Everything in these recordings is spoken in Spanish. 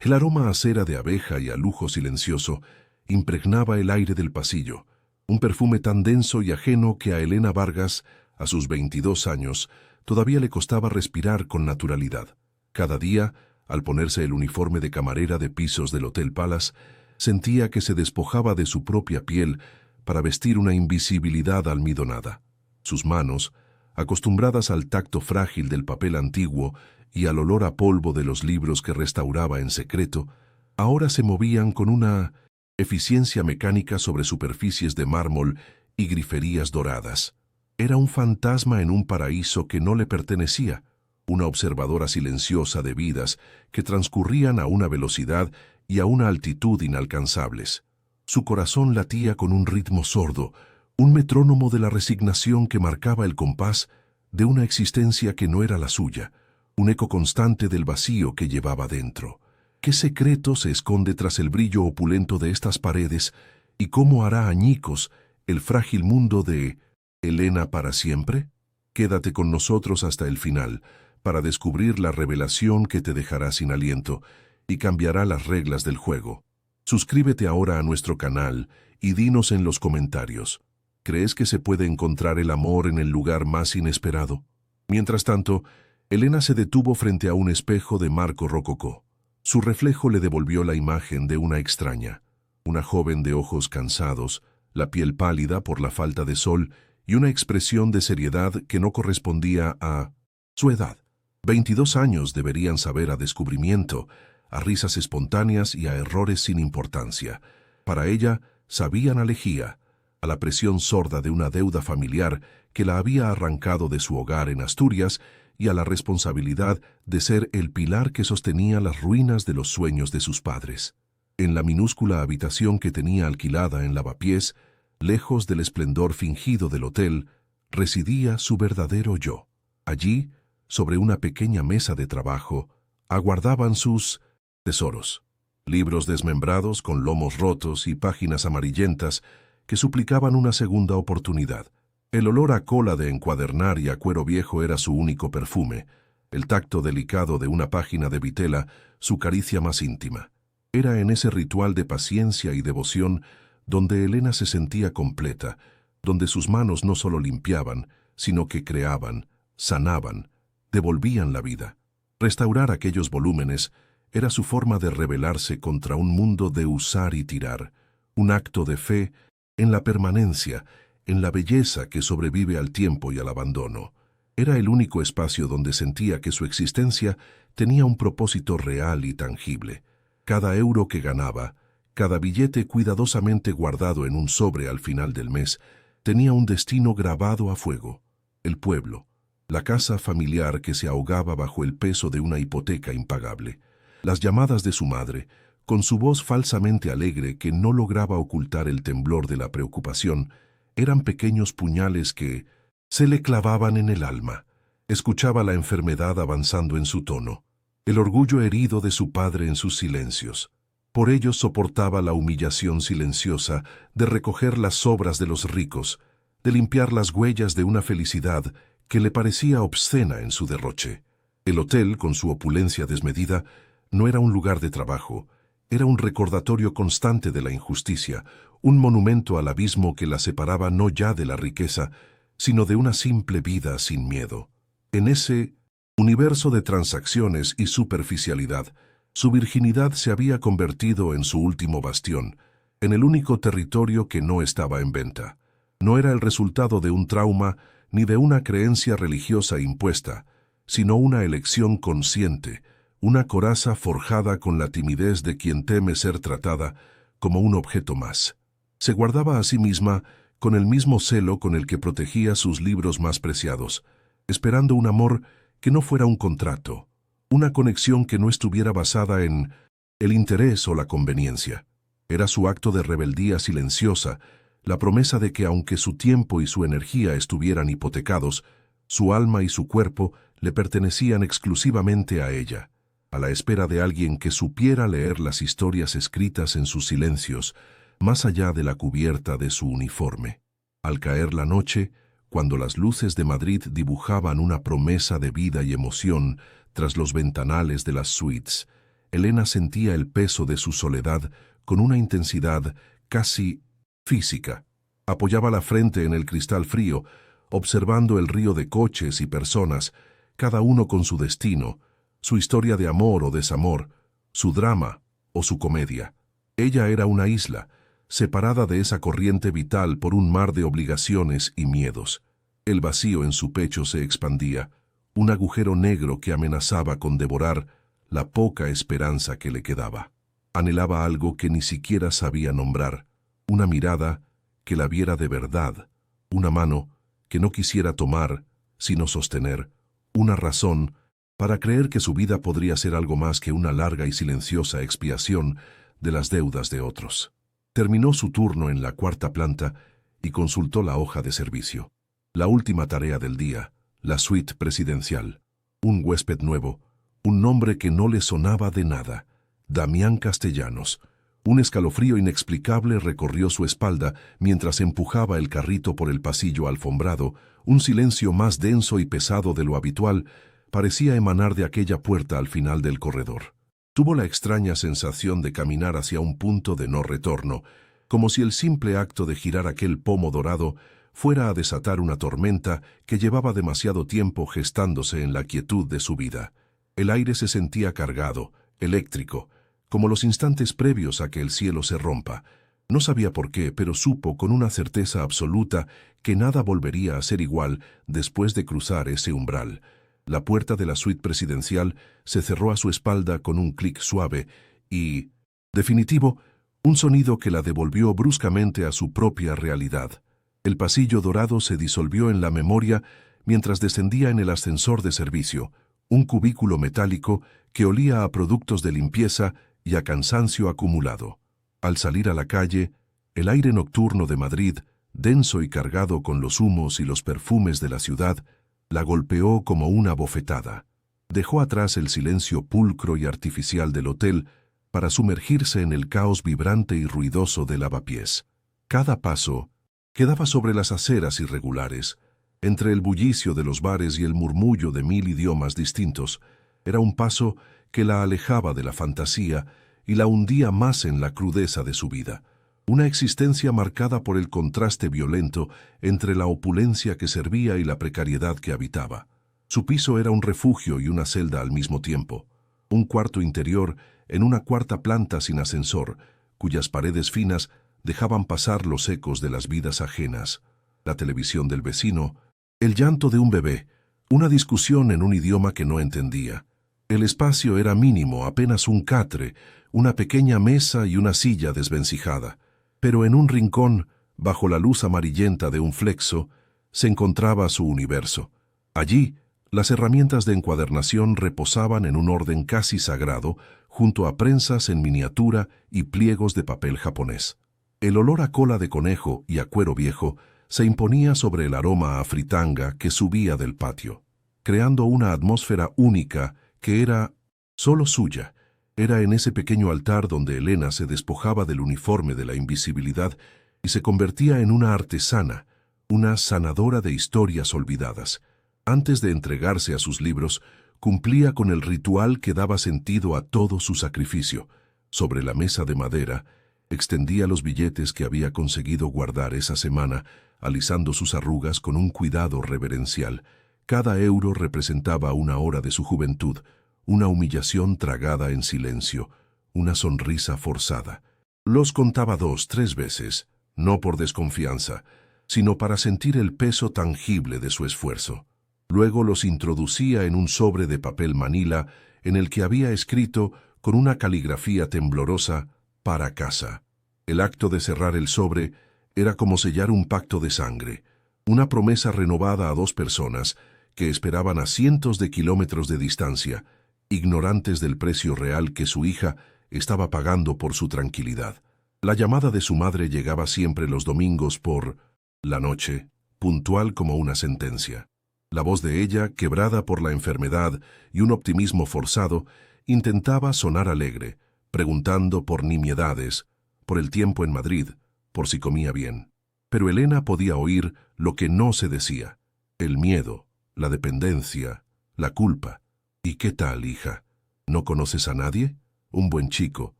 El aroma a cera de abeja y a lujo silencioso impregnaba el aire del pasillo, un perfume tan denso y ajeno que a Elena Vargas, a sus 22 años, todavía le costaba respirar con naturalidad. Cada día, al ponerse el uniforme de camarera de pisos del Hotel Palace, sentía que se despojaba de su propia piel para vestir una invisibilidad almidonada. Sus manos, acostumbradas al tacto frágil del papel antiguo y al olor a polvo de los libros que restauraba en secreto, ahora se movían con una eficiencia mecánica sobre superficies de mármol y griferías doradas. Era un fantasma en un paraíso que no le pertenecía, una observadora silenciosa de vidas que transcurrían a una velocidad y a una altitud inalcanzables. Su corazón latía con un ritmo sordo, un metrónomo de la resignación que marcaba el compás de una existencia que no era la suya, un eco constante del vacío que llevaba dentro. ¿Qué secreto se esconde tras el brillo opulento de estas paredes y cómo hará añicos el frágil mundo de Elena para siempre? Quédate con nosotros hasta el final para descubrir la revelación que te dejará sin aliento y cambiará las reglas del juego. Suscríbete ahora a nuestro canal y dinos en los comentarios, ¿crees que se puede encontrar el amor en el lugar más inesperado? Mientras tanto, Elena se detuvo frente a un espejo de marco rococó. Su reflejo le devolvió la imagen de una extraña, una joven de ojos cansados, la piel pálida por la falta de sol y una expresión de seriedad que no correspondía a su edad. 22 años deberían saber a descubrimiento, a risas espontáneas y a errores sin importancia. Para ella, sabían a lejía, a la presión sorda de una deuda familiar que la había arrancado de su hogar en Asturias y a la responsabilidad de ser el pilar que sostenía las ruinas de los sueños de sus padres. En la minúscula habitación que tenía alquilada en Lavapiés, lejos del esplendor fingido del hotel, residía su verdadero yo. Allí, sobre una pequeña mesa de trabajo, aguardaban sus tesoros, libros desmembrados con lomos rotos y páginas amarillentas que suplicaban una segunda oportunidad. El olor a cola de encuadernar y a cuero viejo era su único perfume, el tacto delicado de una página de vitela, su caricia más íntima. Era en ese ritual de paciencia y devoción donde Elena se sentía completa, donde sus manos no solo limpiaban, sino que creaban, sanaban, devolvían la vida. Restaurar aquellos volúmenes era su forma de rebelarse contra un mundo de usar y tirar, un acto de fe en la permanencia, en la belleza que sobrevive al tiempo y al abandono. Era el único espacio donde sentía que su existencia tenía un propósito real y tangible. Cada euro que ganaba, cada billete cuidadosamente guardado en un sobre al final del mes, tenía un destino grabado a fuego: el pueblo, la casa familiar que se ahogaba bajo el peso de una hipoteca impagable, las llamadas de su madre, con su voz falsamente alegre que no lograba ocultar el temblor de la preocupación, eran pequeños puñales que se le clavaban en el alma. Escuchaba la enfermedad avanzando en su tono, el orgullo herido de su padre en sus silencios. Por ello soportaba la humillación silenciosa de recoger las sobras de los ricos, de limpiar las huellas de una felicidad que le parecía obscena en su derroche. El hotel, con su opulencia desmedida, no era un lugar de trabajo, era un recordatorio constante de la injusticia, un monumento al abismo que la separaba no ya de la riqueza, sino de una simple vida sin miedo. En ese universo de transacciones y superficialidad, su virginidad se había convertido en su último bastión, en el único territorio que no estaba en venta. No era el resultado de un trauma ni de una creencia religiosa impuesta, sino una elección consciente, una coraza forjada con la timidez de quien teme ser tratada como un objeto más. Se guardaba a sí misma con el mismo celo con el que protegía sus libros más preciados, esperando un amor que no fuera un contrato, una conexión que no estuviera basada en el interés o la conveniencia. Era su acto de rebeldía silenciosa, la promesa de que aunque su tiempo y su energía estuvieran hipotecados, su alma y su cuerpo le pertenecían exclusivamente a ella, a la espera de alguien que supiera leer las historias escritas en sus silencios, más allá de la cubierta de su uniforme. Al caer la noche, cuando las luces de Madrid dibujaban una promesa de vida y emoción tras los ventanales de las suites, Elena sentía el peso de su soledad con una intensidad casi física. Apoyaba la frente en el cristal frío, observando el río de coches y personas, cada uno con su destino, su historia de amor o desamor, su drama o su comedia. Ella era una isla, separada de esa corriente vital por un mar de obligaciones y miedos. El vacío en su pecho se expandía, un agujero negro que amenazaba con devorar la poca esperanza que le quedaba. Anhelaba algo que ni siquiera sabía nombrar, una mirada que la viera de verdad, una mano que no quisiera tomar, sino sostener, una razón para creer que su vida podría ser algo más que una larga y silenciosa expiación de las deudas de otros. Terminó su turno en la cuarta planta y consultó la hoja de servicio. La última tarea del día, la suite presidencial. Un huésped nuevo, un nombre que no le sonaba de nada, Damián Castellanos. Un escalofrío inexplicable recorrió su espalda mientras empujaba el carrito por el pasillo alfombrado. Un silencio más denso y pesado de lo habitual parecía emanar de aquella puerta al final del corredor. Tuvo la extraña sensación de caminar hacia un punto de no retorno, como si el simple acto de girar aquel pomo dorado fuera a desatar una tormenta que llevaba demasiado tiempo gestándose en la quietud de su vida. El aire se sentía cargado, eléctrico, como los instantes previos a que el cielo se rompa. No sabía por qué, pero supo con una certeza absoluta que nada volvería a ser igual después de cruzar ese umbral. La puerta de la suite presidencial se cerró a su espalda con un clic suave y, definitivo, un sonido que la devolvió bruscamente a su propia realidad. El pasillo dorado se disolvió en la memoria mientras descendía en el ascensor de servicio, un cubículo metálico que olía a productos de limpieza y a cansancio acumulado. Al salir a la calle, el aire nocturno de Madrid, denso y cargado con los humos y los perfumes de la ciudad, la golpeó como una bofetada. Dejó atrás el silencio pulcro y artificial del hotel para sumergirse en el caos vibrante y ruidoso de lavapiés. Cada paso quedaba sobre las aceras irregulares, entre el bullicio de los bares y el murmullo de 1000 idiomas distintos. Era un paso que la alejaba de la fantasía y la hundía más en la crudeza de su vida. Una existencia marcada por el contraste violento entre la opulencia que servía y la precariedad que habitaba. Su piso era un refugio y una celda al mismo tiempo. Un cuarto interior en una cuarta planta sin ascensor, cuyas paredes finas dejaban pasar los ecos de las vidas ajenas. La televisión del vecino, el llanto de un bebé, una discusión en un idioma que no entendía. El espacio era mínimo, apenas un catre, una pequeña mesa y una silla desvencijada. Pero en un rincón, bajo la luz amarillenta de un flexo, se encontraba su universo. Allí, las herramientas de encuadernación reposaban en un orden casi sagrado, junto a prensas en miniatura y pliegos de papel japonés. El olor a cola de conejo y a cuero viejo se imponía sobre el aroma a fritanga que subía del patio, creando una atmósfera única que era solo suya. Era en ese pequeño altar donde Elena se despojaba del uniforme de la invisibilidad y se convertía en una artesana, una sanadora de historias olvidadas. Antes de entregarse a sus libros, cumplía con el ritual que daba sentido a todo su sacrificio. Sobre la mesa de madera, extendía los billetes que había conseguido guardar esa semana, alisando sus arrugas con un cuidado reverencial. Cada euro representaba una hora de su juventud, una humillación tragada en silencio, una sonrisa forzada. Los contaba 2, 3 veces, no por desconfianza, sino para sentir el peso tangible de su esfuerzo. Luego los introducía en un sobre de papel manila en el que había escrito con una caligrafía temblorosa, «Para casa». El acto de cerrar el sobre era como sellar un pacto de sangre, una promesa renovada a 2 personas que esperaban a cientos de kilómetros de distancia, ignorantes del precio real que su hija estaba pagando por su tranquilidad. La llamada de su madre llegaba siempre los domingos por la noche, puntual como una sentencia. La voz de ella, quebrada por la enfermedad y un optimismo forzado, intentaba sonar alegre, preguntando por nimiedades, por el tiempo en Madrid, por si comía bien. Pero Elena podía oír lo que no se decía: el miedo, la dependencia, la culpa. «¿Y qué tal, hija? ¿No conoces a nadie? un buen chico,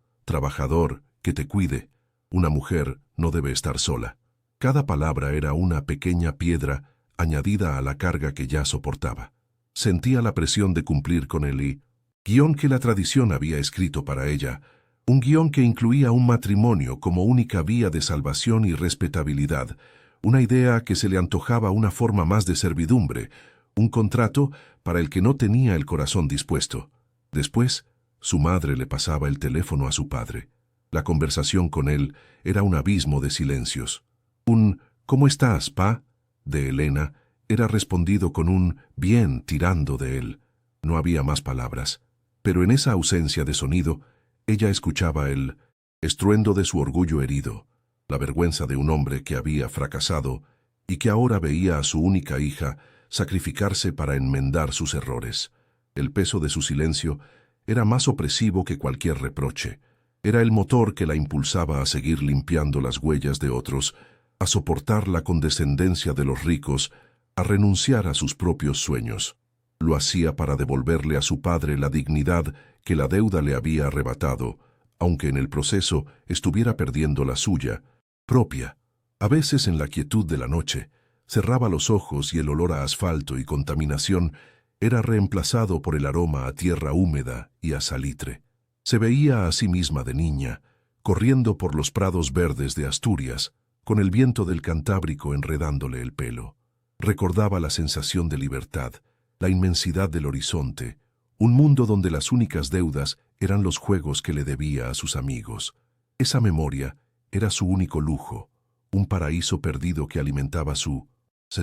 trabajador, que te cuide. Una mujer no debe estar sola. Cada palabra era una pequeña piedra añadida a la carga que ya soportaba. Sentía la presión de cumplir con el guión que la tradición había escrito para ella, un guión que incluía un matrimonio como única vía de salvación y respetabilidad, una idea que se le antojaba una forma más de servidumbre, un contrato para el que no tenía el corazón dispuesto. Después, su madre le pasaba el teléfono a su padre. La conversación con él era un abismo de silencios. Un «¿Cómo estás, pa?» de Elena era respondido con un «bien» tirando de él. No había más palabras, pero en esa ausencia de sonido, ella escuchaba el estruendo de su orgullo herido, la vergüenza de un hombre que había fracasado y que ahora veía a su única hija sacrificarse para enmendar sus errores. El peso de su silencio era más opresivo que cualquier reproche. Era el motor que la impulsaba a seguir limpiando las huellas de otros, a soportar la condescendencia de los ricos, a renunciar a sus propios sueños. Lo hacía para devolverle a su padre la dignidad que la deuda le había arrebatado, aunque en el proceso estuviera perdiendo la suya, propia. A veces en la quietud de la noche, cerraba los ojos y el olor a asfalto y contaminación era reemplazado por el aroma a tierra húmeda y a salitre. Se veía a sí misma de niña, corriendo por los prados verdes de Asturias, con el viento del Cantábrico enredándole el pelo. Recordaba la sensación de libertad, la inmensidad del horizonte, un mundo donde las únicas deudas eran los juegos que le debía a sus amigos. Esa memoria era su único lujo, un paraíso perdido que alimentaba su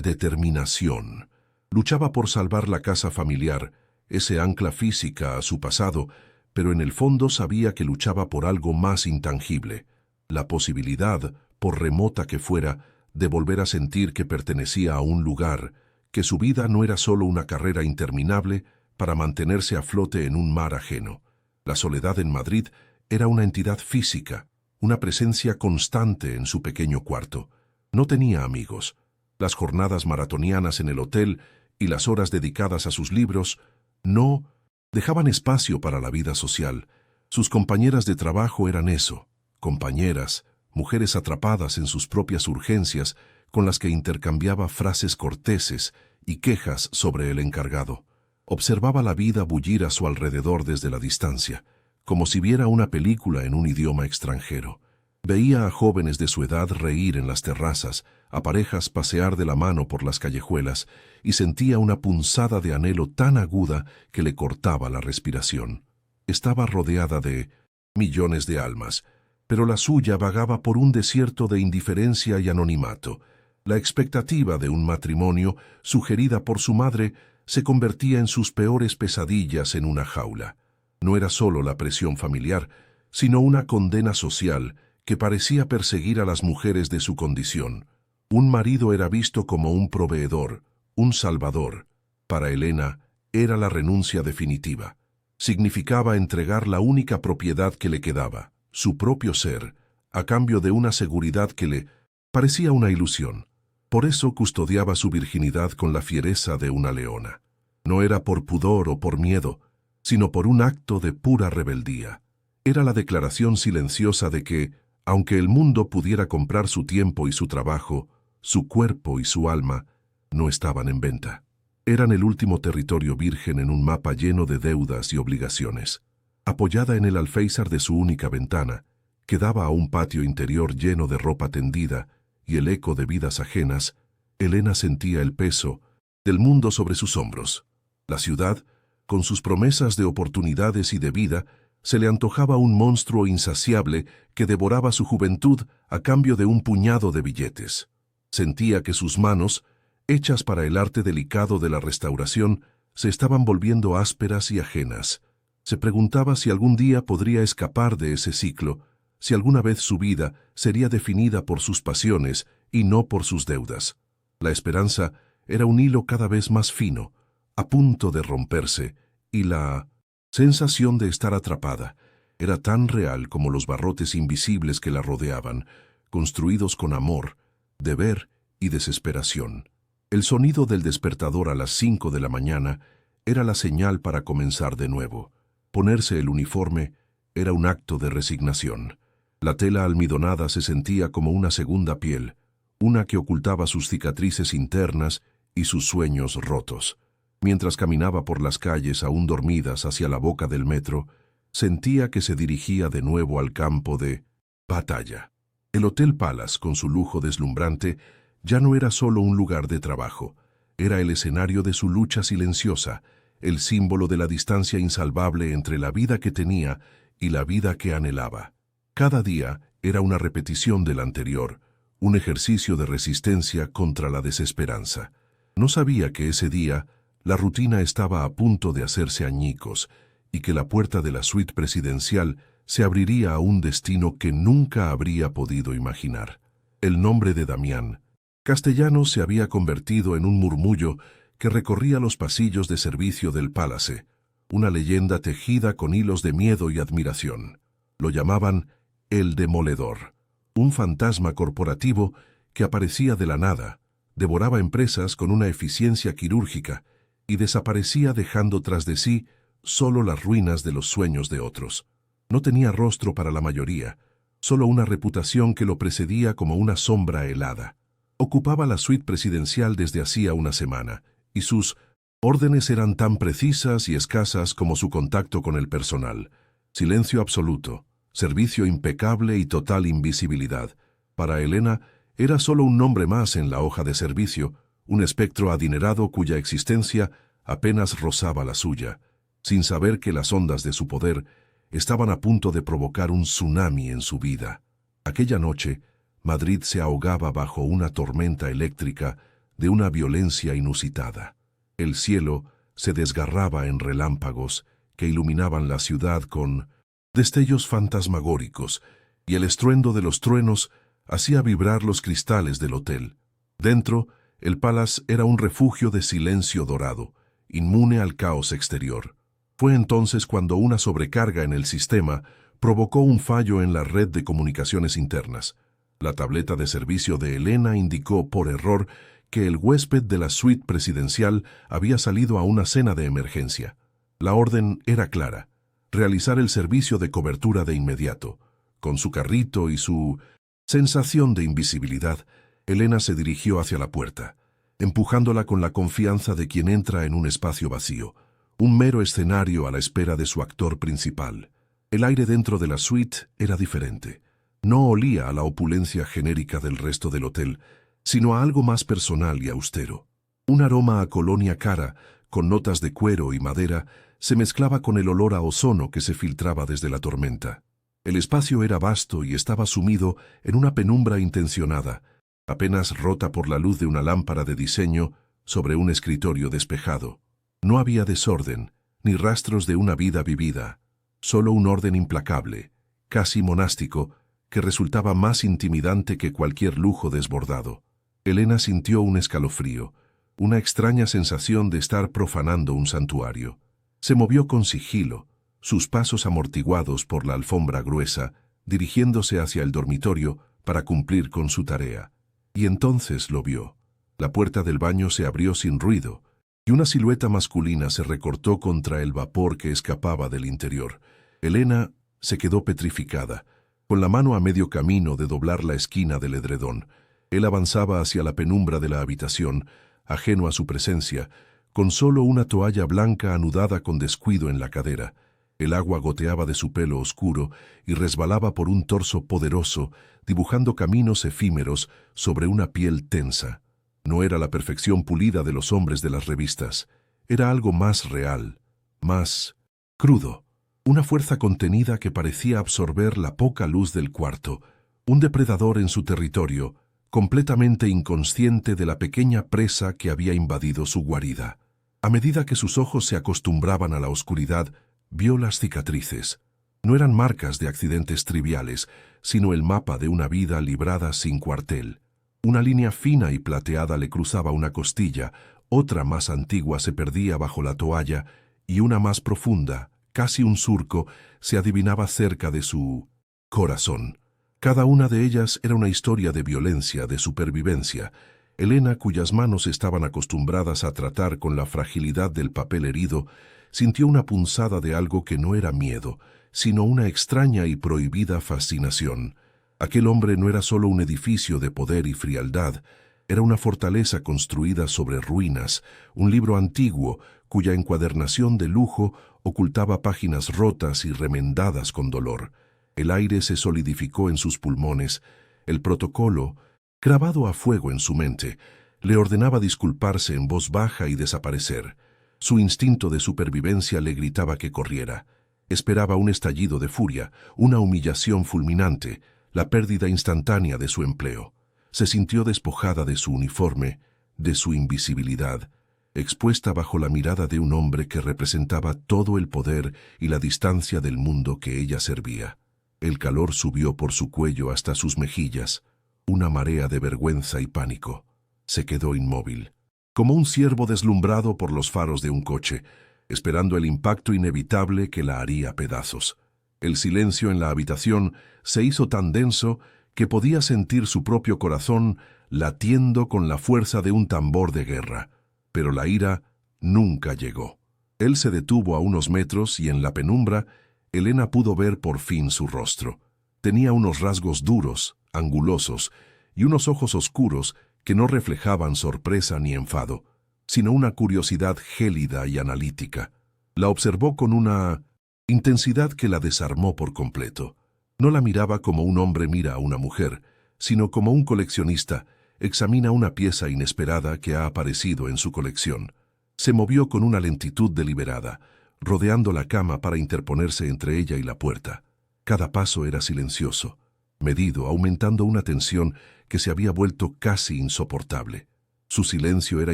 determinación. Luchaba por salvar la casa familiar, ese ancla física a su pasado, pero en el fondo sabía que luchaba por algo más intangible, la posibilidad, por remota que fuera, de volver a sentir que pertenecía a un lugar, que su vida no era solo una carrera interminable para mantenerse a flote en un mar ajeno. La soledad en Madrid era una entidad física, una presencia constante en su pequeño cuarto. No tenía amigos. Las jornadas maratonianas en el hotel y las horas dedicadas a sus libros no dejaban espacio para la vida social. Sus compañeras de trabajo eran eso, compañeras, mujeres atrapadas en sus propias urgencias, con las que intercambiaba frases corteses y quejas sobre el encargado. Observaba la vida bullir a su alrededor desde la distancia, como si viera una película en un idioma extranjero. Veía a jóvenes de su edad reír en las terrazas, a parejas pasear de la mano por las callejuelas, y sentía una punzada de anhelo tan aguda que le cortaba la respiración. Estaba rodeada de millones de almas, pero la suya vagaba por un desierto de indiferencia y anonimato. La expectativa de un matrimonio, sugerida por su madre, se convertía en sus peores pesadillas en una jaula. No era solo la presión familiar, sino una condena social que parecía perseguir a las mujeres de su condición. Un marido era visto como un proveedor, un salvador. Para Elena, era la renuncia definitiva. Significaba entregar la única propiedad que le quedaba, su propio ser, a cambio de una seguridad que le parecía una ilusión. Por eso custodiaba su virginidad con la fiereza de una leona. No era por pudor o por miedo, sino por un acto de pura rebeldía. Era la declaración silenciosa de que, aunque el mundo pudiera comprar su tiempo y su trabajo, su cuerpo y su alma no estaban en venta. Eran el último territorio virgen en un mapa lleno de deudas y obligaciones. Apoyada en el alféizar de su única ventana, que daba a un patio interior lleno de ropa tendida y el eco de vidas ajenas, Elena sentía el peso del mundo sobre sus hombros. La ciudad, con sus promesas de oportunidades y de vida, se le antojaba un monstruo insaciable que devoraba su juventud a cambio de un puñado de billetes. Sentía que sus manos, hechas para el arte delicado de la restauración, se estaban volviendo ásperas y ajenas. Se preguntaba si algún día podría escapar de ese ciclo, si alguna vez su vida sería definida por sus pasiones y no por sus deudas. La esperanza era un hilo cada vez más fino, a punto de romperse, y la sensación de estar atrapada era tan real como los barrotes invisibles que la rodeaban, construidos con amor, deber y desesperación. El sonido del despertador a las 5 de la mañana era la señal para comenzar de nuevo, ponerse el uniforme Era un acto de resignación. La tela almidonada se sentía como una segunda piel, una que ocultaba sus cicatrices internas y sus sueños rotos. Mientras caminaba por las calles aún dormidas hacia la boca del metro, sentía que se dirigía de nuevo al campo de batalla. El Hotel Palace, con su lujo deslumbrante, ya no era solo un lugar de trabajo. Era el escenario de su lucha silenciosa, el símbolo de la distancia insalvable entre la vida que tenía y la vida que anhelaba. Cada día era una repetición del anterior, un ejercicio de resistencia contra la desesperanza. No sabía que ese día la rutina estaba a punto de hacerse añicos y que la puerta de la suite presidencial se abriría a un destino que nunca habría podido imaginar. El nombre de Damián Castellano se había convertido en un murmullo que recorría los pasillos de servicio del Palace, una leyenda tejida con hilos de miedo y admiración. Lo llamaban el Demoledor, un fantasma corporativo que aparecía de la nada, devoraba empresas con una eficiencia quirúrgica y desaparecía dejando tras de sí solo las ruinas de los sueños de otros. No tenía rostro para la mayoría, solo una reputación que lo precedía como una sombra helada. Ocupaba la suite presidencial desde hacía una semana, y sus órdenes eran tan precisas y escasas como su contacto con el personal. Silencio absoluto, servicio impecable y total invisibilidad. Para Elena, era solo un nombre más en la hoja de servicio, un espectro adinerado cuya existencia apenas rozaba la suya, sin saber que las ondas de su poder estaban a punto de provocar un tsunami en su vida. Aquella noche, Madrid se ahogaba bajo una tormenta eléctrica de una violencia inusitada. El cielo se desgarraba en relámpagos que iluminaban la ciudad con destellos fantasmagóricos, y el estruendo de los truenos hacía vibrar los cristales del hotel. Dentro, el Palace era un refugio de silencio dorado, inmune al caos exterior. Fue entonces cuando una sobrecarga en el sistema provocó un fallo en la red de comunicaciones internas. La tableta de servicio de Elena indicó por error que el huésped de la suite presidencial había salido a una cena de emergencia. La orden era clara: realizar el servicio de cobertura de inmediato. Con su carrito y su sensación de invisibilidad, Elena se dirigió hacia la puerta, empujándola con la confianza de quien entra en un espacio vacío, un mero escenario a la espera de su actor principal. El aire dentro de la suite era diferente. No olía a la opulencia genérica del resto del hotel, sino a algo más personal y austero. Un aroma a colonia cara, con notas de cuero y madera, se mezclaba con el olor a ozono que se filtraba desde la tormenta. El espacio era vasto y estaba sumido en una penumbra intencionada, apenas rota por la luz de una lámpara de diseño sobre un escritorio despejado. No había desorden, ni rastros de una vida vivida, solo un orden implacable, casi monástico, que resultaba más intimidante que cualquier lujo desbordado. Elena sintió un escalofrío, una extraña sensación de estar profanando un santuario. Se movió con sigilo, sus pasos amortiguados por la alfombra gruesa, dirigiéndose hacia el dormitorio para cumplir con su tarea. Y entonces lo vio. La puerta del baño se abrió sin ruido, y una silueta masculina se recortó contra el vapor que escapaba del interior. Elena se quedó petrificada, con la mano a medio camino de doblar la esquina del edredón. Él avanzaba hacia la penumbra de la habitación, ajeno a su presencia, con solo una toalla blanca anudada con descuido en la cadera. El agua goteaba de su pelo oscuro y resbalaba por un torso poderoso, dibujando caminos efímeros sobre una piel tensa. No era la perfección pulida de los hombres de las revistas. Era algo más real, más crudo. Una fuerza contenida que parecía absorber la poca luz del cuarto. Un depredador en su territorio, completamente inconsciente de la pequeña presa que había invadido su guarida. A medida que sus ojos se acostumbraban a la oscuridad, vio las cicatrices. No eran marcas de accidentes triviales, sino el mapa de una vida librada sin cuartel. Una línea fina y plateada le cruzaba una costilla, otra más antigua se perdía bajo la toalla y una más profunda, casi un surco, se adivinaba cerca de su corazón. Cada una de ellas era una historia de violencia, de supervivencia. Elena, cuyas manos estaban acostumbradas a tratar con la fragilidad del papel herido, sintió una punzada de algo que no era miedo, sino una extraña y prohibida fascinación. Aquel hombre no era solo un edificio de poder y frialdad, era una fortaleza construida sobre ruinas, un libro antiguo cuya encuadernación de lujo ocultaba páginas rotas y remendadas con dolor. El aire se solidificó en sus pulmones. El protocolo, grabado a fuego en su mente, le ordenaba disculparse en voz baja y desaparecer. Su instinto de supervivencia le gritaba que corriera. Esperaba un estallido de furia, una humillación fulminante, la pérdida instantánea de su empleo. Se sintió despojada de su uniforme, de su invisibilidad, expuesta bajo la mirada de un hombre que representaba todo el poder y la distancia del mundo que ella servía. El calor subió por su cuello hasta sus mejillas, una marea de vergüenza y pánico. Se quedó inmóvil, como un ciervo deslumbrado por los faros de un coche, esperando el impacto inevitable que la haría pedazos. El silencio en la habitación se hizo tan denso que podía sentir su propio corazón latiendo con la fuerza de un tambor de guerra. Pero la ira nunca llegó. Él se detuvo a unos metros y en la penumbra, Elena pudo ver por fin su rostro. Tenía unos rasgos duros, angulosos, y unos ojos oscuros que no reflejaban sorpresa ni enfado, sino una curiosidad gélida y analítica. La observó con una intensidad que la desarmó por completo. No la miraba como un hombre mira a una mujer, sino como un coleccionista examina una pieza inesperada que ha aparecido en su colección. Se movió con una lentitud deliberada, rodeando la cama para interponerse entre ella y la puerta. Cada paso era silencioso, medido, aumentando una tensión que se había vuelto casi insoportable. Su silencio era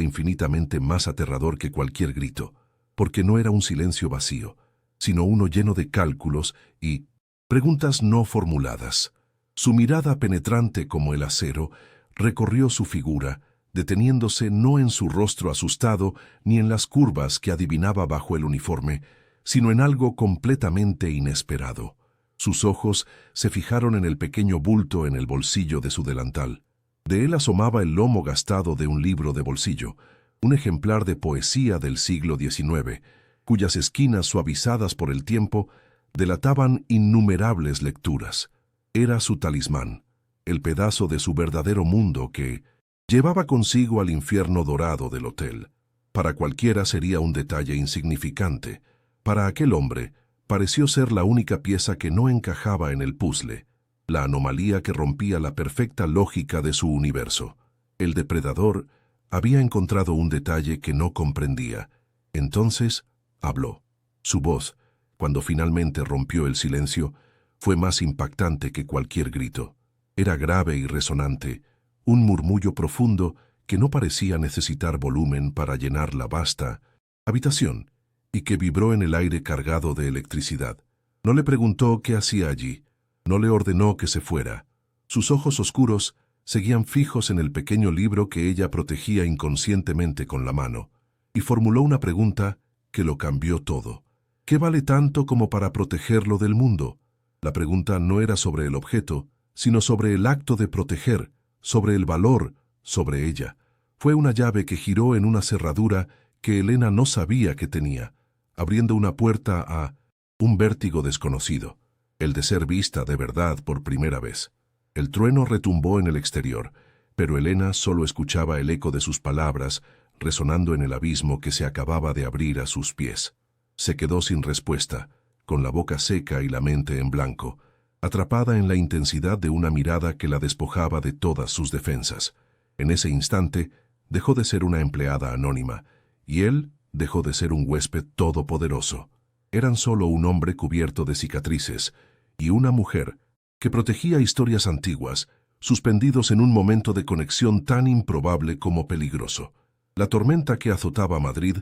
infinitamente más aterrador que cualquier grito, porque no era un silencio vacío, sino uno lleno de cálculos y preguntas no formuladas. Su mirada penetrante como el acero recorrió su figura, deteniéndose no en su rostro asustado ni en las curvas que adivinaba bajo el uniforme, sino en algo completamente inesperado. Sus ojos se fijaron en el pequeño bulto en el bolsillo de su delantal. De él asomaba el lomo gastado de un libro de bolsillo, un ejemplar de poesía del siglo XIX, cuyas esquinas suavizadas por el tiempo delataban innumerables lecturas. Era su talismán, el pedazo de su verdadero mundo que llevaba consigo al infierno dorado del hotel. Para cualquiera sería un detalle insignificante. Para aquel hombre, pareció ser la única pieza que no encajaba en el puzzle, la anomalía que rompía la perfecta lógica de su universo. El depredador había encontrado un detalle que no comprendía. Entonces habló. Su voz, cuando finalmente rompió el silencio, fue más impactante que cualquier grito. Era grave y resonante, un murmullo profundo que no parecía necesitar volumen para llenar la vasta habitación y que vibró en el aire cargado de electricidad. No le preguntó qué hacía allí, no le ordenó que se fuera. Sus ojos oscuros seguían fijos en el pequeño libro que ella protegía inconscientemente con la mano, y formuló una pregunta que lo cambió todo. ¿Qué vale tanto como para protegerlo del mundo? La pregunta no era sobre el objeto, sino sobre el acto de proteger, sobre el valor, sobre ella. Fue una llave que giró en una cerradura que Elena no sabía que tenía, abriendo una puerta a un vértigo desconocido, el de ser vista de verdad por primera vez. El trueno retumbó en el exterior, pero Elena solo escuchaba el eco de sus palabras resonando en el abismo que se acababa de abrir a sus pies. Se quedó sin respuesta, con la boca seca y la mente en blanco, atrapada en la intensidad de una mirada que la despojaba de todas sus defensas. En ese instante, dejó de ser una empleada anónima, y él dejó de ser un huésped todopoderoso. Eran solo un hombre cubierto de cicatrices y una mujer que protegía historias antiguas, suspendidos en un momento de conexión tan improbable como peligroso. La tormenta que azotaba Madrid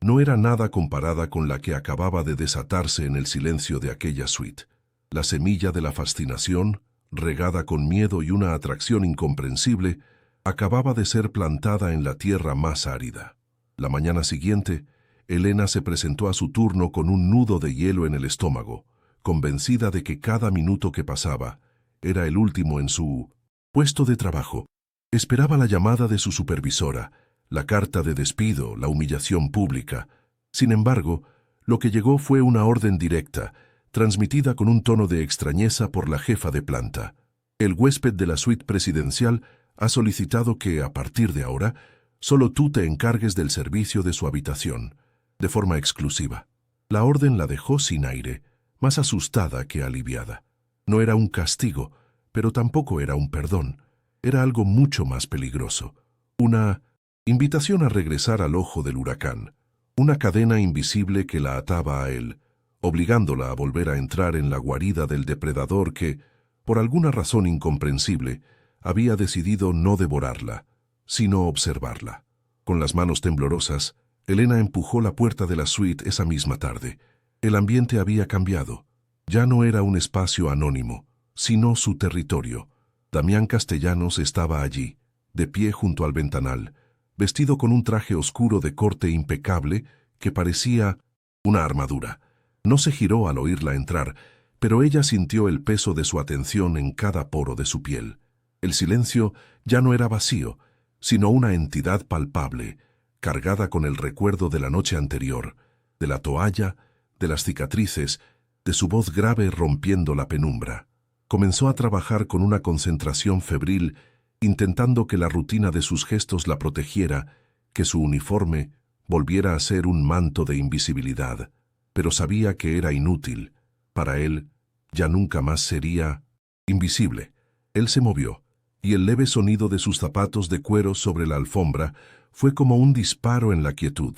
no era nada comparada con la que acababa de desatarse en el silencio de aquella suite. La semilla de la fascinación, regada con miedo y una atracción incomprensible, acababa de ser plantada en la tierra más árida. La mañana siguiente, Elena se presentó a su turno con un nudo de hielo en el estómago, convencida de que cada minuto que pasaba era el último en su puesto de trabajo. Esperaba la llamada de su supervisora, la carta de despido, la humillación pública. Sin embargo, lo que llegó fue una orden directa, transmitida con un tono de extrañeza por la jefa de planta. El huésped de la suite presidencial ha solicitado que, a partir de ahora, solo tú te encargues del servicio de su habitación, de forma exclusiva. La orden la dejó sin aire, más asustada que aliviada. No era un castigo, pero tampoco era un perdón. Era algo mucho más peligroso. Una invitación a regresar al ojo del huracán. Una cadena invisible que la ataba a él, obligándola a volver a entrar en la guarida del depredador que, por alguna razón incomprensible, había decidido no devorarla, sino observarla. Con las manos temblorosas, Elena empujó la puerta de la suite esa misma tarde. El ambiente había cambiado. Ya no era un espacio anónimo, sino su territorio. Damián Castellanos estaba allí, de pie junto al ventanal, vestido con un traje oscuro de corte impecable que parecía una armadura. No se giró al oírla entrar, pero ella sintió el peso de su atención en cada poro de su piel. El silencio ya no era vacío, sino una entidad palpable, cargada con el recuerdo de la noche anterior, de la toalla, de las cicatrices, de su voz grave rompiendo la penumbra. Comenzó a trabajar con una concentración febril, intentando que la rutina de sus gestos la protegiera, que su uniforme volviera a ser un manto de invisibilidad. Pero sabía que era inútil. Para él, ya nunca más sería invisible. Él se movió, y el leve sonido de sus zapatos de cuero sobre la alfombra fue como un disparo en la quietud.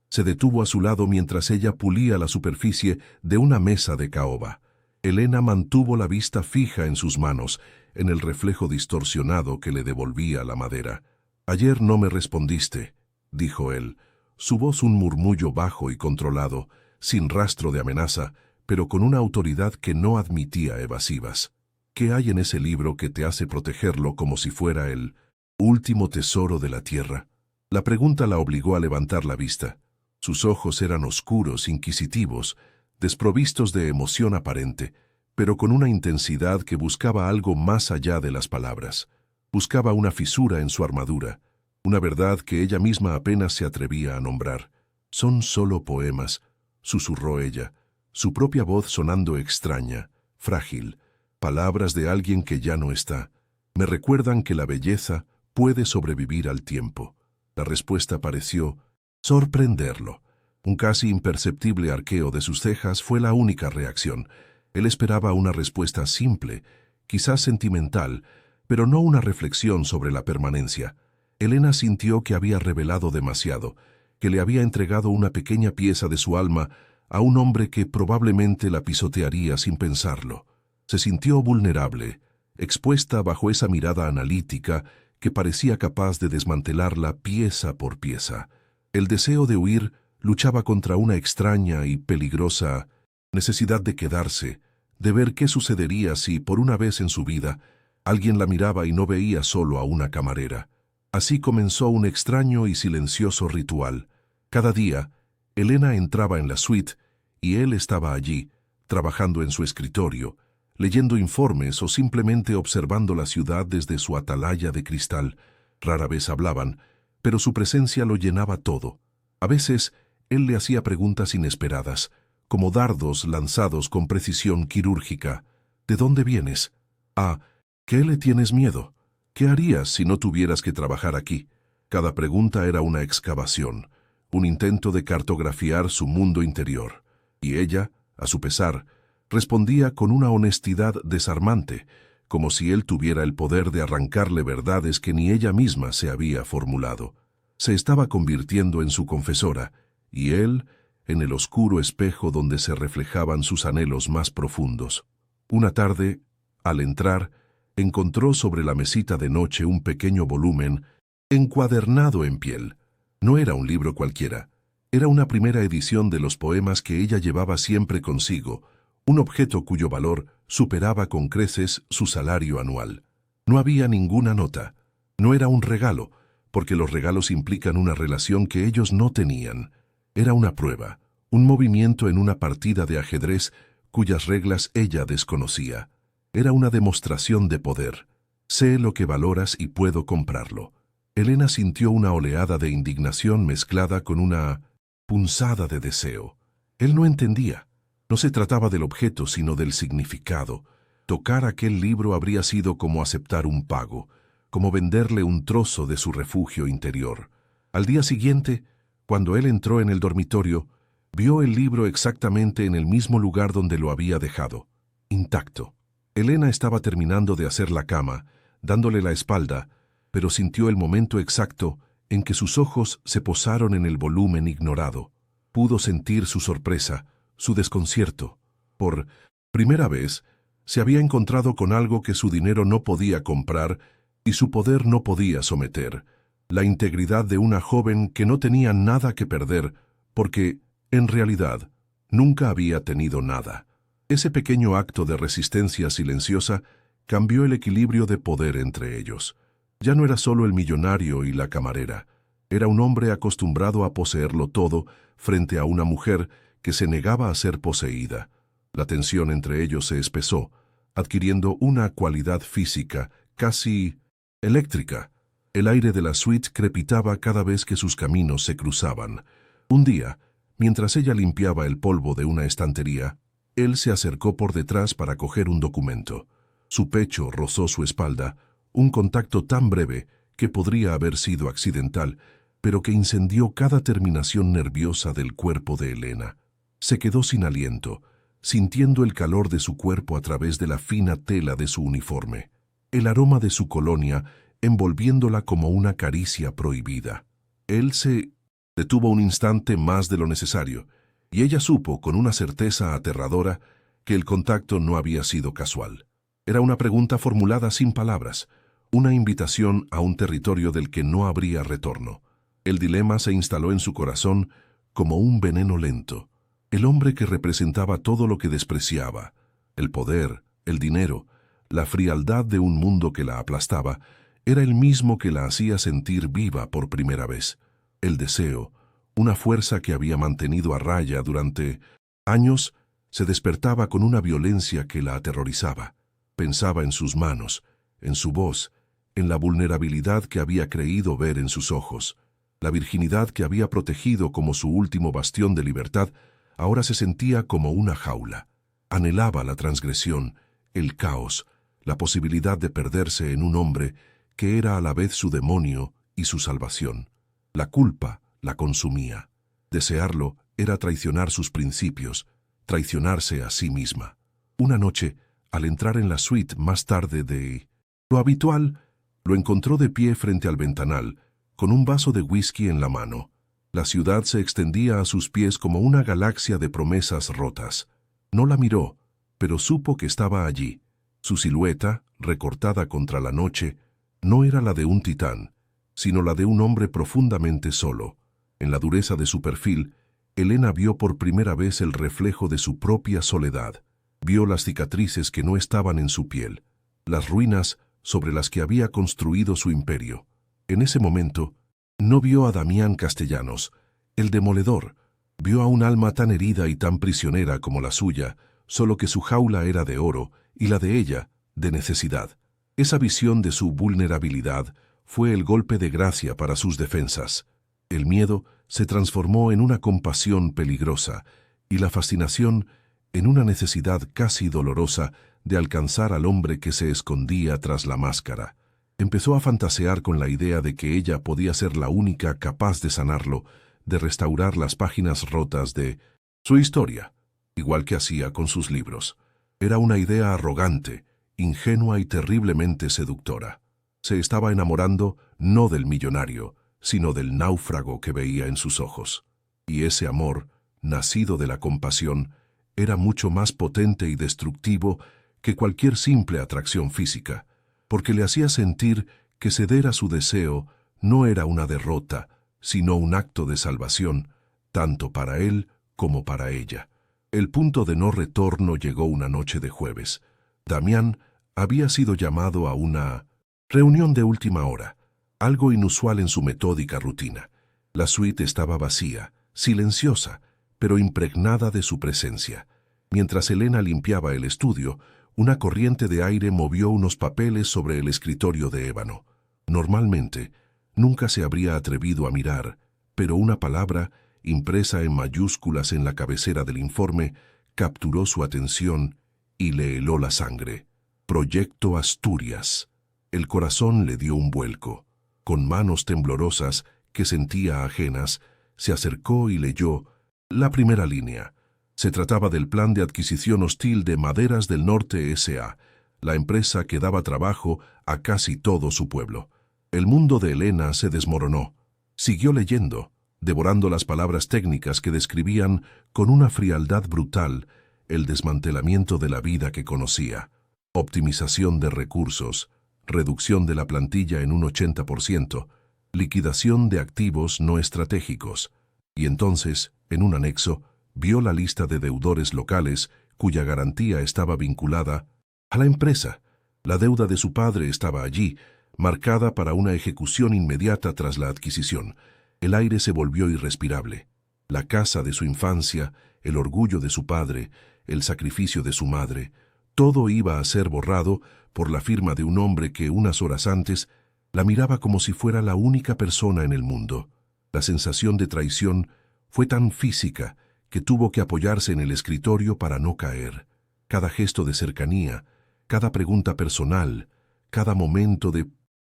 Se detuvo a su lado mientras ella pulía la superficie de una mesa de caoba. Elena mantuvo la vista fija en sus manos, en el reflejo distorsionado que le devolvía la madera. «Ayer no me respondiste», dijo él, su voz un murmullo bajo y controlado, sin rastro de amenaza, pero con una autoridad que no admitía evasivas. «¿Qué hay en ese libro que te hace protegerlo como si fuera el último tesoro de la tierra?» La pregunta la obligó a levantar la vista. Sus ojos eran oscuros, inquisitivos, desprovistos de emoción aparente, pero con una intensidad que buscaba algo más allá de las palabras. Buscaba una fisura en su armadura, una verdad que ella misma apenas se atrevía a nombrar. «Son solo poemas», susurró ella, su propia voz sonando extraña, frágil, palabras de alguien que ya no está. «Me recuerdan que la belleza puede sobrevivir al tiempo». La respuesta pareció sorprenderlo. Un casi imperceptible arqueo de sus cejas fue la única reacción. Él esperaba una respuesta simple, quizás sentimental, pero no una reflexión sobre la permanencia. Elena sintió que había revelado demasiado, que le había entregado una pequeña pieza de su alma a un hombre que probablemente la pisotearía sin pensarlo. Se sintió vulnerable, expuesta bajo esa mirada analítica que parecía capaz de desmantelarla pieza por pieza. El deseo de huir luchaba contra una extraña y peligrosa necesidad de quedarse, de ver qué sucedería si, por una vez en su vida, alguien la miraba y no veía solo a una camarera. Así comenzó un extraño y silencioso ritual. Cada día, Elena entraba en la suite y él estaba allí, trabajando en su escritorio, leyendo informes o simplemente observando la ciudad desde su atalaya de cristal. Rara vez hablaban, pero su presencia lo llenaba todo. A veces, él le hacía preguntas inesperadas, como dardos lanzados con precisión quirúrgica. «¿De dónde vienes?» «¿A qué le tienes miedo? ¿Qué harías si no tuvieras que trabajar aquí?» Cada pregunta era una excavación, un intento de cartografiar su mundo interior. Y ella, a su pesar, respondía con una honestidad desarmante, como si él tuviera el poder de arrancarle verdades que ni ella misma se había formulado. Se estaba convirtiendo en su confesora, y él en el oscuro espejo donde se reflejaban sus anhelos más profundos. Una tarde, al entrar, encontró sobre la mesita de noche un pequeño volumen encuadernado en piel. No era un libro cualquiera, era una primera edición de los poemas que ella llevaba siempre consigo, un objeto cuyo valor superaba con creces su salario anual. No había ninguna nota, no era un regalo, porque los regalos implican una relación que ellos no tenían. Era una prueba, un movimiento en una partida de ajedrez cuyas reglas ella desconocía. Era una demostración de poder. Sé lo que valoras y puedo comprarlo. Elena sintió una oleada de indignación mezclada con una punzada de deseo. Él no entendía. No se trataba del objeto, sino del significado. Tocar aquel libro habría sido como aceptar un pago, como venderle un trozo de su refugio interior. Al día siguiente, cuando él entró en el dormitorio, vio el libro exactamente en el mismo lugar donde lo había dejado, intacto. Elena estaba terminando de hacer la cama, dándole la espalda, pero sintió el momento exacto en que sus ojos se posaron en el volumen ignorado. Pudo sentir su sorpresa, su desconcierto. Por primera vez, se había encontrado con algo que su dinero no podía comprar y su poder no podía someter: la integridad de una joven que no tenía nada que perder, porque, en realidad, nunca había tenido nada. Ese pequeño acto de resistencia silenciosa cambió el equilibrio de poder entre ellos. Ya no era solo el millonario y la camarera, era un hombre acostumbrado a poseerlo todo frente a una mujer que se negaba a ser poseída. La tensión entre ellos se espesó, adquiriendo una cualidad física, casi eléctrica. El aire de la suite crepitaba cada vez que sus caminos se cruzaban. Un día, mientras ella limpiaba el polvo de una estantería, él se acercó por detrás para coger un documento. Su pecho rozó su espalda, un contacto tan breve que podría haber sido accidental, pero que incendió cada terminación nerviosa del cuerpo de Elena. Se quedó sin aliento, sintiendo el calor de su cuerpo a través de la fina tela de su uniforme, el aroma de su colonia envolviéndola como una caricia prohibida. Él se detuvo un instante más de lo necesario, y ella supo con una certeza aterradora que el contacto no había sido casual. Era una pregunta formulada sin palabras, una invitación a un territorio del que no habría retorno. El dilema se instaló en su corazón como un veneno lento. El hombre que representaba todo lo que despreciaba, el poder, el dinero, la frialdad de un mundo que la aplastaba, era el mismo que la hacía sentir viva por primera vez. El deseo, una fuerza que había mantenido a raya durante años, se despertaba con una violencia que la aterrorizaba. Pensaba en sus manos, en su voz, en la vulnerabilidad que había creído ver en sus ojos. La virginidad que había protegido como su último bastión de libertad, ahora se sentía como una jaula. Anhelaba la transgresión, el caos, la posibilidad de perderse en un hombre que era a la vez su demonio y su salvación. La culpa la consumía. Desearlo era traicionar sus principios, traicionarse a sí misma. Una noche, al entrar en la suite más tarde de lo habitual, lo encontró de pie frente al ventanal, con un vaso de whisky en la mano. La ciudad se extendía a sus pies como una galaxia de promesas rotas. No la miró, pero supo que estaba allí. Su silueta, recortada contra la noche, no era la de un titán, sino la de un hombre profundamente solo. En la dureza de su perfil, Elena vio por primera vez el reflejo de su propia soledad. Vio las cicatrices que no estaban en su piel, las ruinas sobre las que había construido su imperio. En ese momento, no vio a Damián Castellanos, el demoledor. Vio a un alma tan herida y tan prisionera como la suya, solo que su jaula era de oro y la de ella, de necesidad. Esa visión de su vulnerabilidad fue el golpe de gracia para sus defensas. El miedo se transformó en una compasión peligrosa y la fascinación en una necesidad casi dolorosa de alcanzar al hombre que se escondía tras la máscara. Empezó a fantasear con la idea de que ella podía ser la única capaz de sanarlo, de restaurar las páginas rotas de su historia, igual que hacía con sus libros. Era una idea arrogante, ingenua y terriblemente seductora. Se estaba enamorando no del millonario, sino del náufrago que veía en sus ojos. Y ese amor, nacido de la compasión, era mucho más potente y destructivo que cualquier simple atracción física, porque le hacía sentir que ceder a su deseo no era una derrota, sino un acto de salvación, tanto para él como para ella. El punto de no retorno llegó una noche de jueves. Damián había sido llamado a una reunión de última hora, algo inusual en su metódica rutina. La suite estaba vacía, silenciosa, pero impregnada de su presencia. Mientras Elena limpiaba el estudio, una corriente de aire movió unos papeles sobre el escritorio de ébano. Normalmente, nunca se habría atrevido a mirar, pero una palabra, impresa en mayúsculas en la cabecera del informe, capturó su atención y le heló la sangre. Proyecto Asturias. El corazón le dio un vuelco. Con manos temblorosas, que sentía ajenas, se acercó y leyó la primera línea. Se trataba del plan de adquisición hostil de Maderas del Norte S.A., la empresa que daba trabajo a casi todo su pueblo. El mundo de Elena se desmoronó. Siguió leyendo, devorando las palabras técnicas que describían con una frialdad brutal el desmantelamiento de la vida que conocía. Optimización de recursos, reducción de la plantilla en un 80%, liquidación de activos no estratégicos. Y entonces, en un anexo, vio la lista de deudores locales cuya garantía estaba vinculada a la empresa. La deuda de su padre estaba allí, marcada para una ejecución inmediata tras la adquisición. El aire se volvió irrespirable. La casa de su infancia, el orgullo de su padre, el sacrificio de su madre, todo iba a ser borrado por la firma de un hombre que unas horas antes la miraba como si fuera la única persona en el mundo. La sensación de traición fue tan física que tuvo que apoyarse en el escritorio para no caer. Cada gesto de cercanía, cada pregunta personal, cada momento de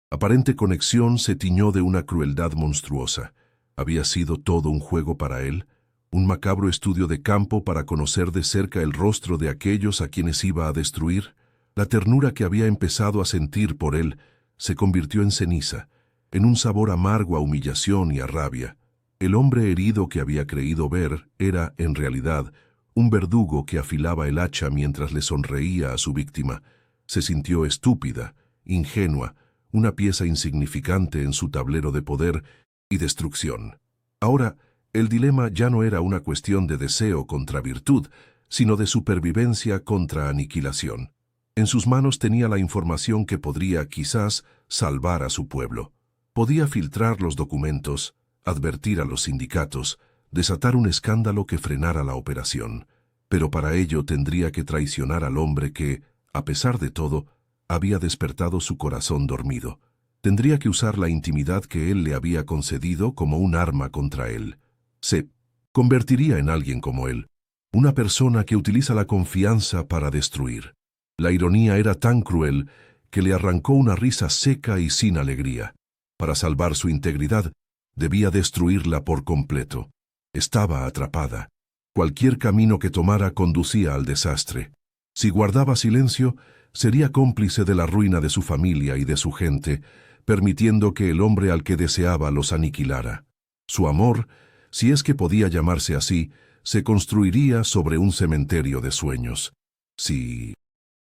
aparente conexión se tiñó de una crueldad monstruosa. ¿Había sido todo un juego para él? ¿Un macabro estudio de campo para conocer de cerca el rostro de aquellos a quienes iba a destruir? La ternura que había empezado a sentir por él se convirtió en ceniza, en un sabor amargo a humillación y a rabia. El hombre herido que había creído ver era, en realidad, un verdugo que afilaba el hacha mientras le sonreía a su víctima. Se sintió estúpida, ingenua, una pieza insignificante en su tablero de poder y destrucción. Ahora, el dilema ya no era una cuestión de deseo contra virtud, sino de supervivencia contra aniquilación. En sus manos tenía la información que podría, quizás, salvar a su pueblo. Podía filtrar los documentos, advertir a los sindicatos, desatar un escándalo que frenara la operación. Pero para ello tendría que traicionar al hombre que, a pesar de todo, había despertado su corazón dormido. Tendría que usar la intimidad que él le había concedido como un arma contra él. Se convertiría en alguien como él, una persona que utiliza la confianza para destruir. La ironía era tan cruel que le arrancó una risa seca y sin alegría. Para salvar su integridad, debía destruirla por completo. Estaba atrapada. Cualquier camino que tomara conducía al desastre. Si guardaba silencio, sería cómplice de la ruina de su familia y de su gente, permitiendo que el hombre al que deseaba los aniquilara. Su amor, si es que podía llamarse así, se construiría sobre un cementerio de sueños. Si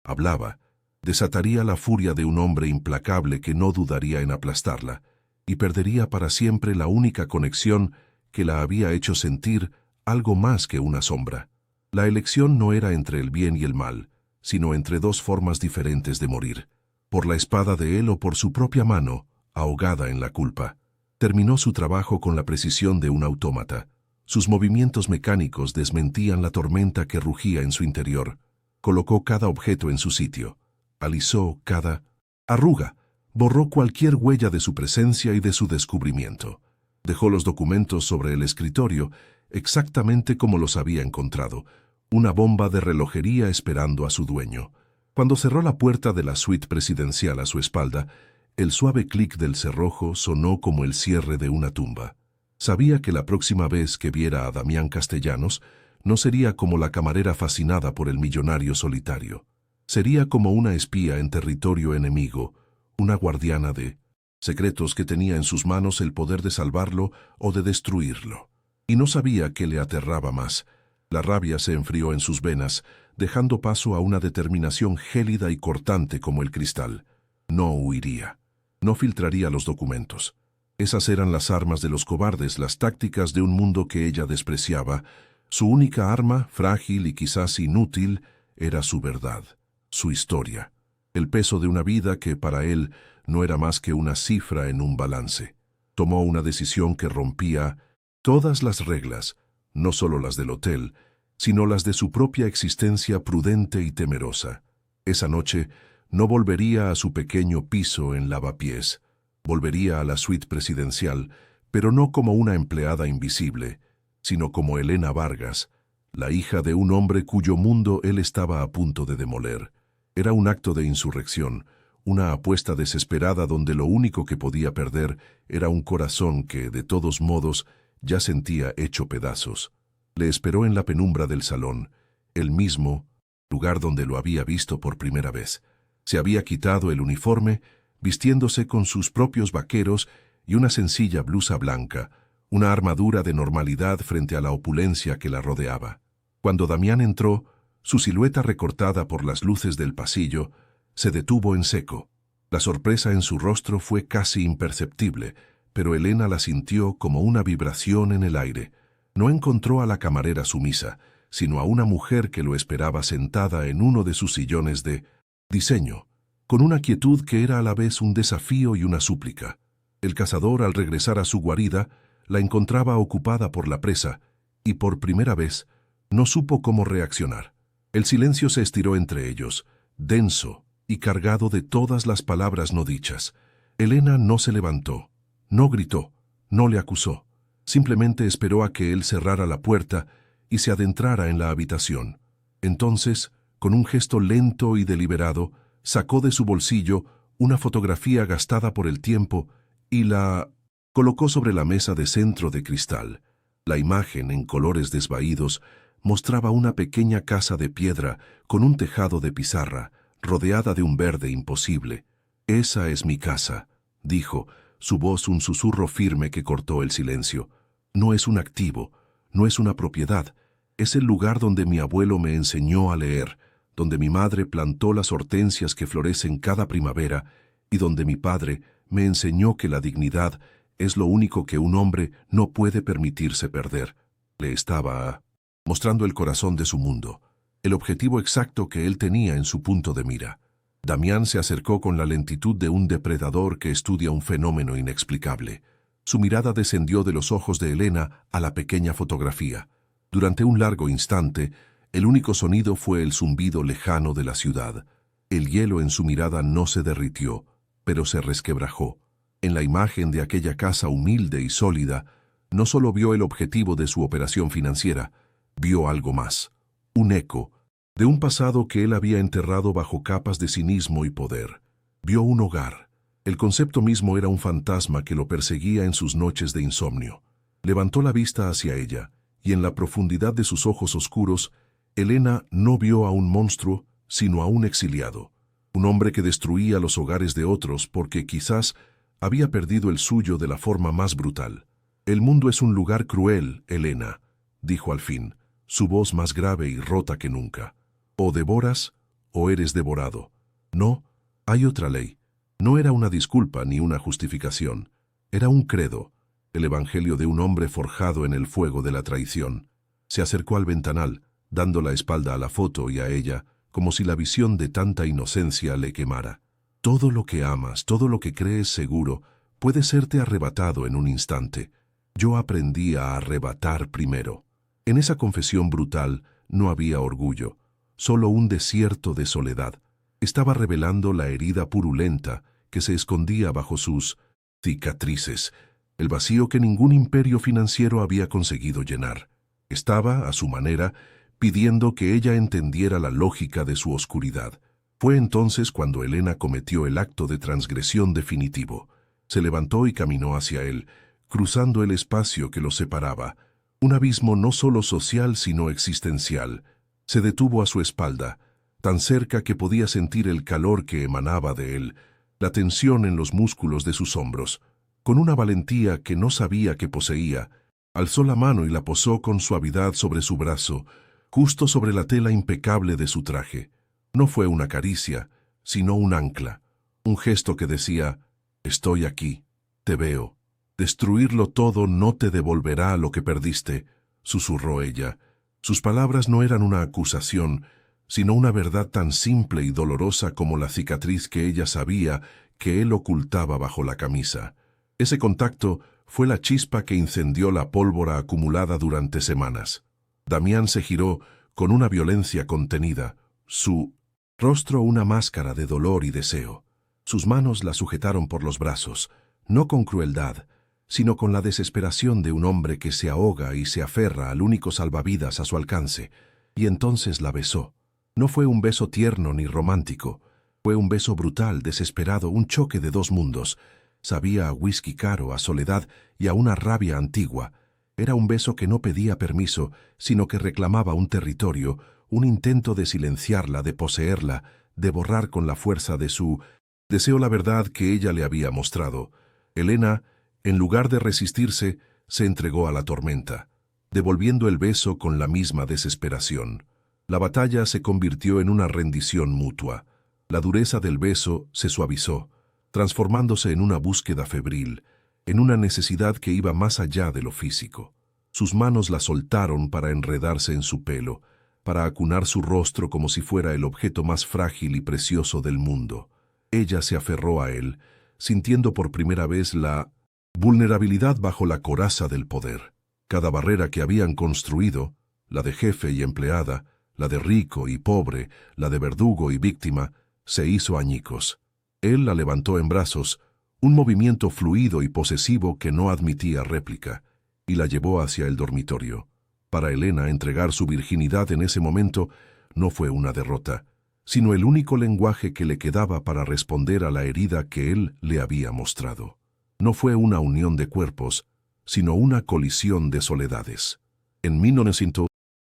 hablaba, desataría la furia de un hombre implacable que no dudaría en aplastarla, y perdería para siempre la única conexión que la había hecho sentir algo más que una sombra. La elección no era entre el bien y el mal, sino entre dos formas diferentes de morir, por la espada de él o por su propia mano, ahogada en la culpa. Terminó su trabajo con la precisión de un autómata. Sus movimientos mecánicos desmentían la tormenta que rugía en su interior. Colocó cada objeto en su sitio. Alisó cada arruga. Borró cualquier huella de su presencia y de su descubrimiento. Dejó los documentos sobre el escritorio exactamente como los había encontrado, una bomba de relojería esperando a su dueño. Cuando cerró la puerta de la suite presidencial a su espalda, el suave clic del cerrojo sonó como el cierre de una tumba. Sabía que la próxima vez que viera a Damián Castellanos, no sería como la camarera fascinada por el millonario solitario. Sería como una espía en territorio enemigo, una guardiana de secretos que tenía en sus manos el poder de salvarlo o de destruirlo. Y no sabía qué le aterraba más. La rabia se enfrió en sus venas, dejando paso a una determinación gélida y cortante como el cristal. No huiría. No filtraría los documentos. Esas eran las armas de los cobardes, las tácticas de un mundo que ella despreciaba. Su única arma, frágil y quizás inútil, era su verdad, su historia. El peso de una vida que para él no era más que una cifra en un balance. Tomó una decisión que rompía todas las reglas, no solo las del hotel, sino las de su propia existencia prudente y temerosa. Esa noche no volvería a su pequeño piso en Lavapiés. Volvería a la suite presidencial, pero no como una empleada invisible, sino como Elena Vargas, la hija de un hombre cuyo mundo él estaba a punto de demoler. Era un acto de insurrección, una apuesta desesperada donde lo único que podía perder era un corazón que, de todos modos, ya sentía hecho pedazos. Le esperó en la penumbra del salón, el mismo lugar donde lo había visto por primera vez. Se había quitado el uniforme, vistiéndose con sus propios vaqueros y una sencilla blusa blanca, una armadura de normalidad frente a la opulencia que la rodeaba. Cuando Damián entró, su silueta recortada por las luces del pasillo se detuvo en seco. La sorpresa en su rostro fue casi imperceptible, pero Elena la sintió como una vibración en el aire. No encontró a la camarera sumisa, sino a una mujer que lo esperaba sentada en uno de sus sillones de diseño, con una quietud que era a la vez un desafío y una súplica. El cazador, al regresar a su guarida, la encontraba ocupada por la presa, y por primera vez no supo cómo reaccionar. El silencio se estiró entre ellos, denso y cargado de todas las palabras no dichas. Elena no se levantó, no gritó, no le acusó. Simplemente esperó a que él cerrara la puerta y se adentrara en la habitación. Entonces, con un gesto lento y deliberado, sacó de su bolsillo una fotografía gastada por el tiempo y la colocó sobre la mesa de centro de cristal. La imagen, en colores desvaídos, mostraba una pequeña casa de piedra con un tejado de pizarra, rodeada de un verde imposible. «Esa es mi casa», dijo, su voz un susurro firme que cortó el silencio. «No es un activo, no es una propiedad, es el lugar donde mi abuelo me enseñó a leer, donde mi madre plantó las hortensias que florecen cada primavera y donde mi padre me enseñó que la dignidad es lo único que un hombre no puede permitirse perder». Le estaba mostrando el corazón de su mundo, el objetivo exacto que él tenía en su punto de mira. Damián se acercó con la lentitud de un depredador que estudia un fenómeno inexplicable. Su mirada descendió de los ojos de Elena a la pequeña fotografía. Durante un largo instante, el único sonido fue el zumbido lejano de la ciudad. El hielo en su mirada no se derritió, pero se resquebrajó. En la imagen de aquella casa humilde y sólida, no solo vio el objetivo de su operación financiera, vio algo más, un eco de un pasado que él había enterrado bajo capas de cinismo y poder. Vio un hogar. El concepto mismo era un fantasma que lo perseguía en sus noches de insomnio. Levantó la vista hacia ella, y en la profundidad de sus ojos oscuros, Elena no vio a un monstruo, sino a un exiliado, un hombre que destruía los hogares de otros porque quizás había perdido el suyo de la forma más brutal. «El mundo es un lugar cruel, Elena», dijo al fin, su voz más grave y rota que nunca. «O devoras, o eres devorado. No, hay otra ley». No era una disculpa ni una justificación. Era un credo, el evangelio de un hombre forjado en el fuego de la traición. Se acercó al ventanal, dando la espalda a la foto y a ella, como si la visión de tanta inocencia le quemara. Todo lo que amas, todo lo que crees seguro, puede serte arrebatado en un instante. Yo aprendí a arrebatar primero. En esa confesión brutal no había orgullo, solo un desierto de soledad. Estaba revelando la herida purulenta que se escondía bajo sus cicatrices, el vacío que ningún imperio financiero había conseguido llenar. Estaba, a su manera, pidiendo que ella entendiera la lógica de su oscuridad. Fue entonces cuando Elena cometió el acto de transgresión definitivo. Se levantó y caminó hacia él, cruzando el espacio que los separaba, un abismo no solo social sino existencial. Se detuvo a su espalda, tan cerca que podía sentir el calor que emanaba de él, la tensión en los músculos de sus hombros. Con una valentía que no sabía que poseía, alzó la mano y la posó con suavidad sobre su brazo, justo sobre la tela impecable de su traje. No fue una caricia, sino un ancla, un gesto que decía: «Estoy aquí, te veo. Destruirlo todo no te devolverá lo que perdiste», susurró ella. Sus palabras no eran una acusación, sino una verdad tan simple y dolorosa como la cicatriz que ella sabía que él ocultaba bajo la camisa. Ese contacto fue la chispa que incendió la pólvora acumulada durante semanas. Damián se giró con una violencia contenida, su rostro una máscara de dolor y deseo. Sus manos la sujetaron por los brazos, no con crueldad, sino con la desesperación de un hombre que se ahoga y se aferra al único salvavidas a su alcance, y entonces la besó. No fue un beso tierno ni romántico, fue un beso brutal, desesperado, un choque de dos mundos. Sabía a whisky caro, a soledad y a una rabia antigua. Era un beso que no pedía permiso, sino que reclamaba un territorio, un intento de silenciarla, de poseerla, de borrar con la fuerza de su deseo la verdad que ella le había mostrado. Elena, en lugar de resistirse, se entregó a la tormenta, devolviendo el beso con la misma desesperación. La batalla se convirtió en una rendición mutua. La dureza del beso se suavizó, transformándose en una búsqueda febril, en una necesidad que iba más allá de lo físico. Sus manos la soltaron para enredarse en su pelo, para acunar su rostro como si fuera el objeto más frágil y precioso del mundo. Ella se aferró a él, sintiendo por primera vez la vulnerabilidad bajo la coraza del poder. Cada barrera que habían construido, la de jefe y empleada, la de rico y pobre, la de verdugo y víctima, se hizo añicos. Él la levantó en brazos, un movimiento fluido y posesivo que no admitía réplica, y la llevó hacia el dormitorio. Para Elena, entregar su virginidad en ese momento no fue una derrota, sino el único lenguaje que le quedaba para responder a la herida que él le había mostrado. No fue una unión de cuerpos, sino una colisión de soledades. En 1900,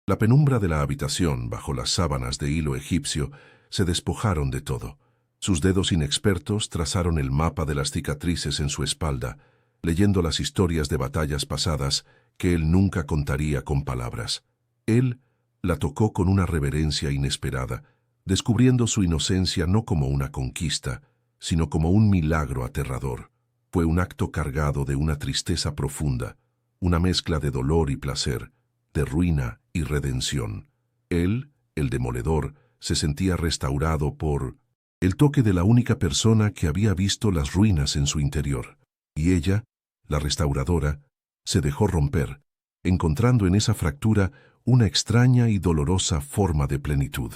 la penumbra de la habitación, bajo las sábanas de hilo egipcio, se despojaron de todo. Sus dedos inexpertos trazaron el mapa de las cicatrices en su espalda, leyendo las historias de batallas pasadas que él nunca contaría con palabras. Él la tocó con una reverencia inesperada, descubriendo su inocencia no como una conquista, sino como un milagro aterrador. Fue un acto cargado de una tristeza profunda, una mezcla de dolor y placer, de ruina y redención. Él, el demoledor, se sentía restaurado por el toque de la única persona que había visto las ruinas en su interior. Y ella, la restauradora, se dejó romper, encontrando en esa fractura una extraña y dolorosa forma de plenitud.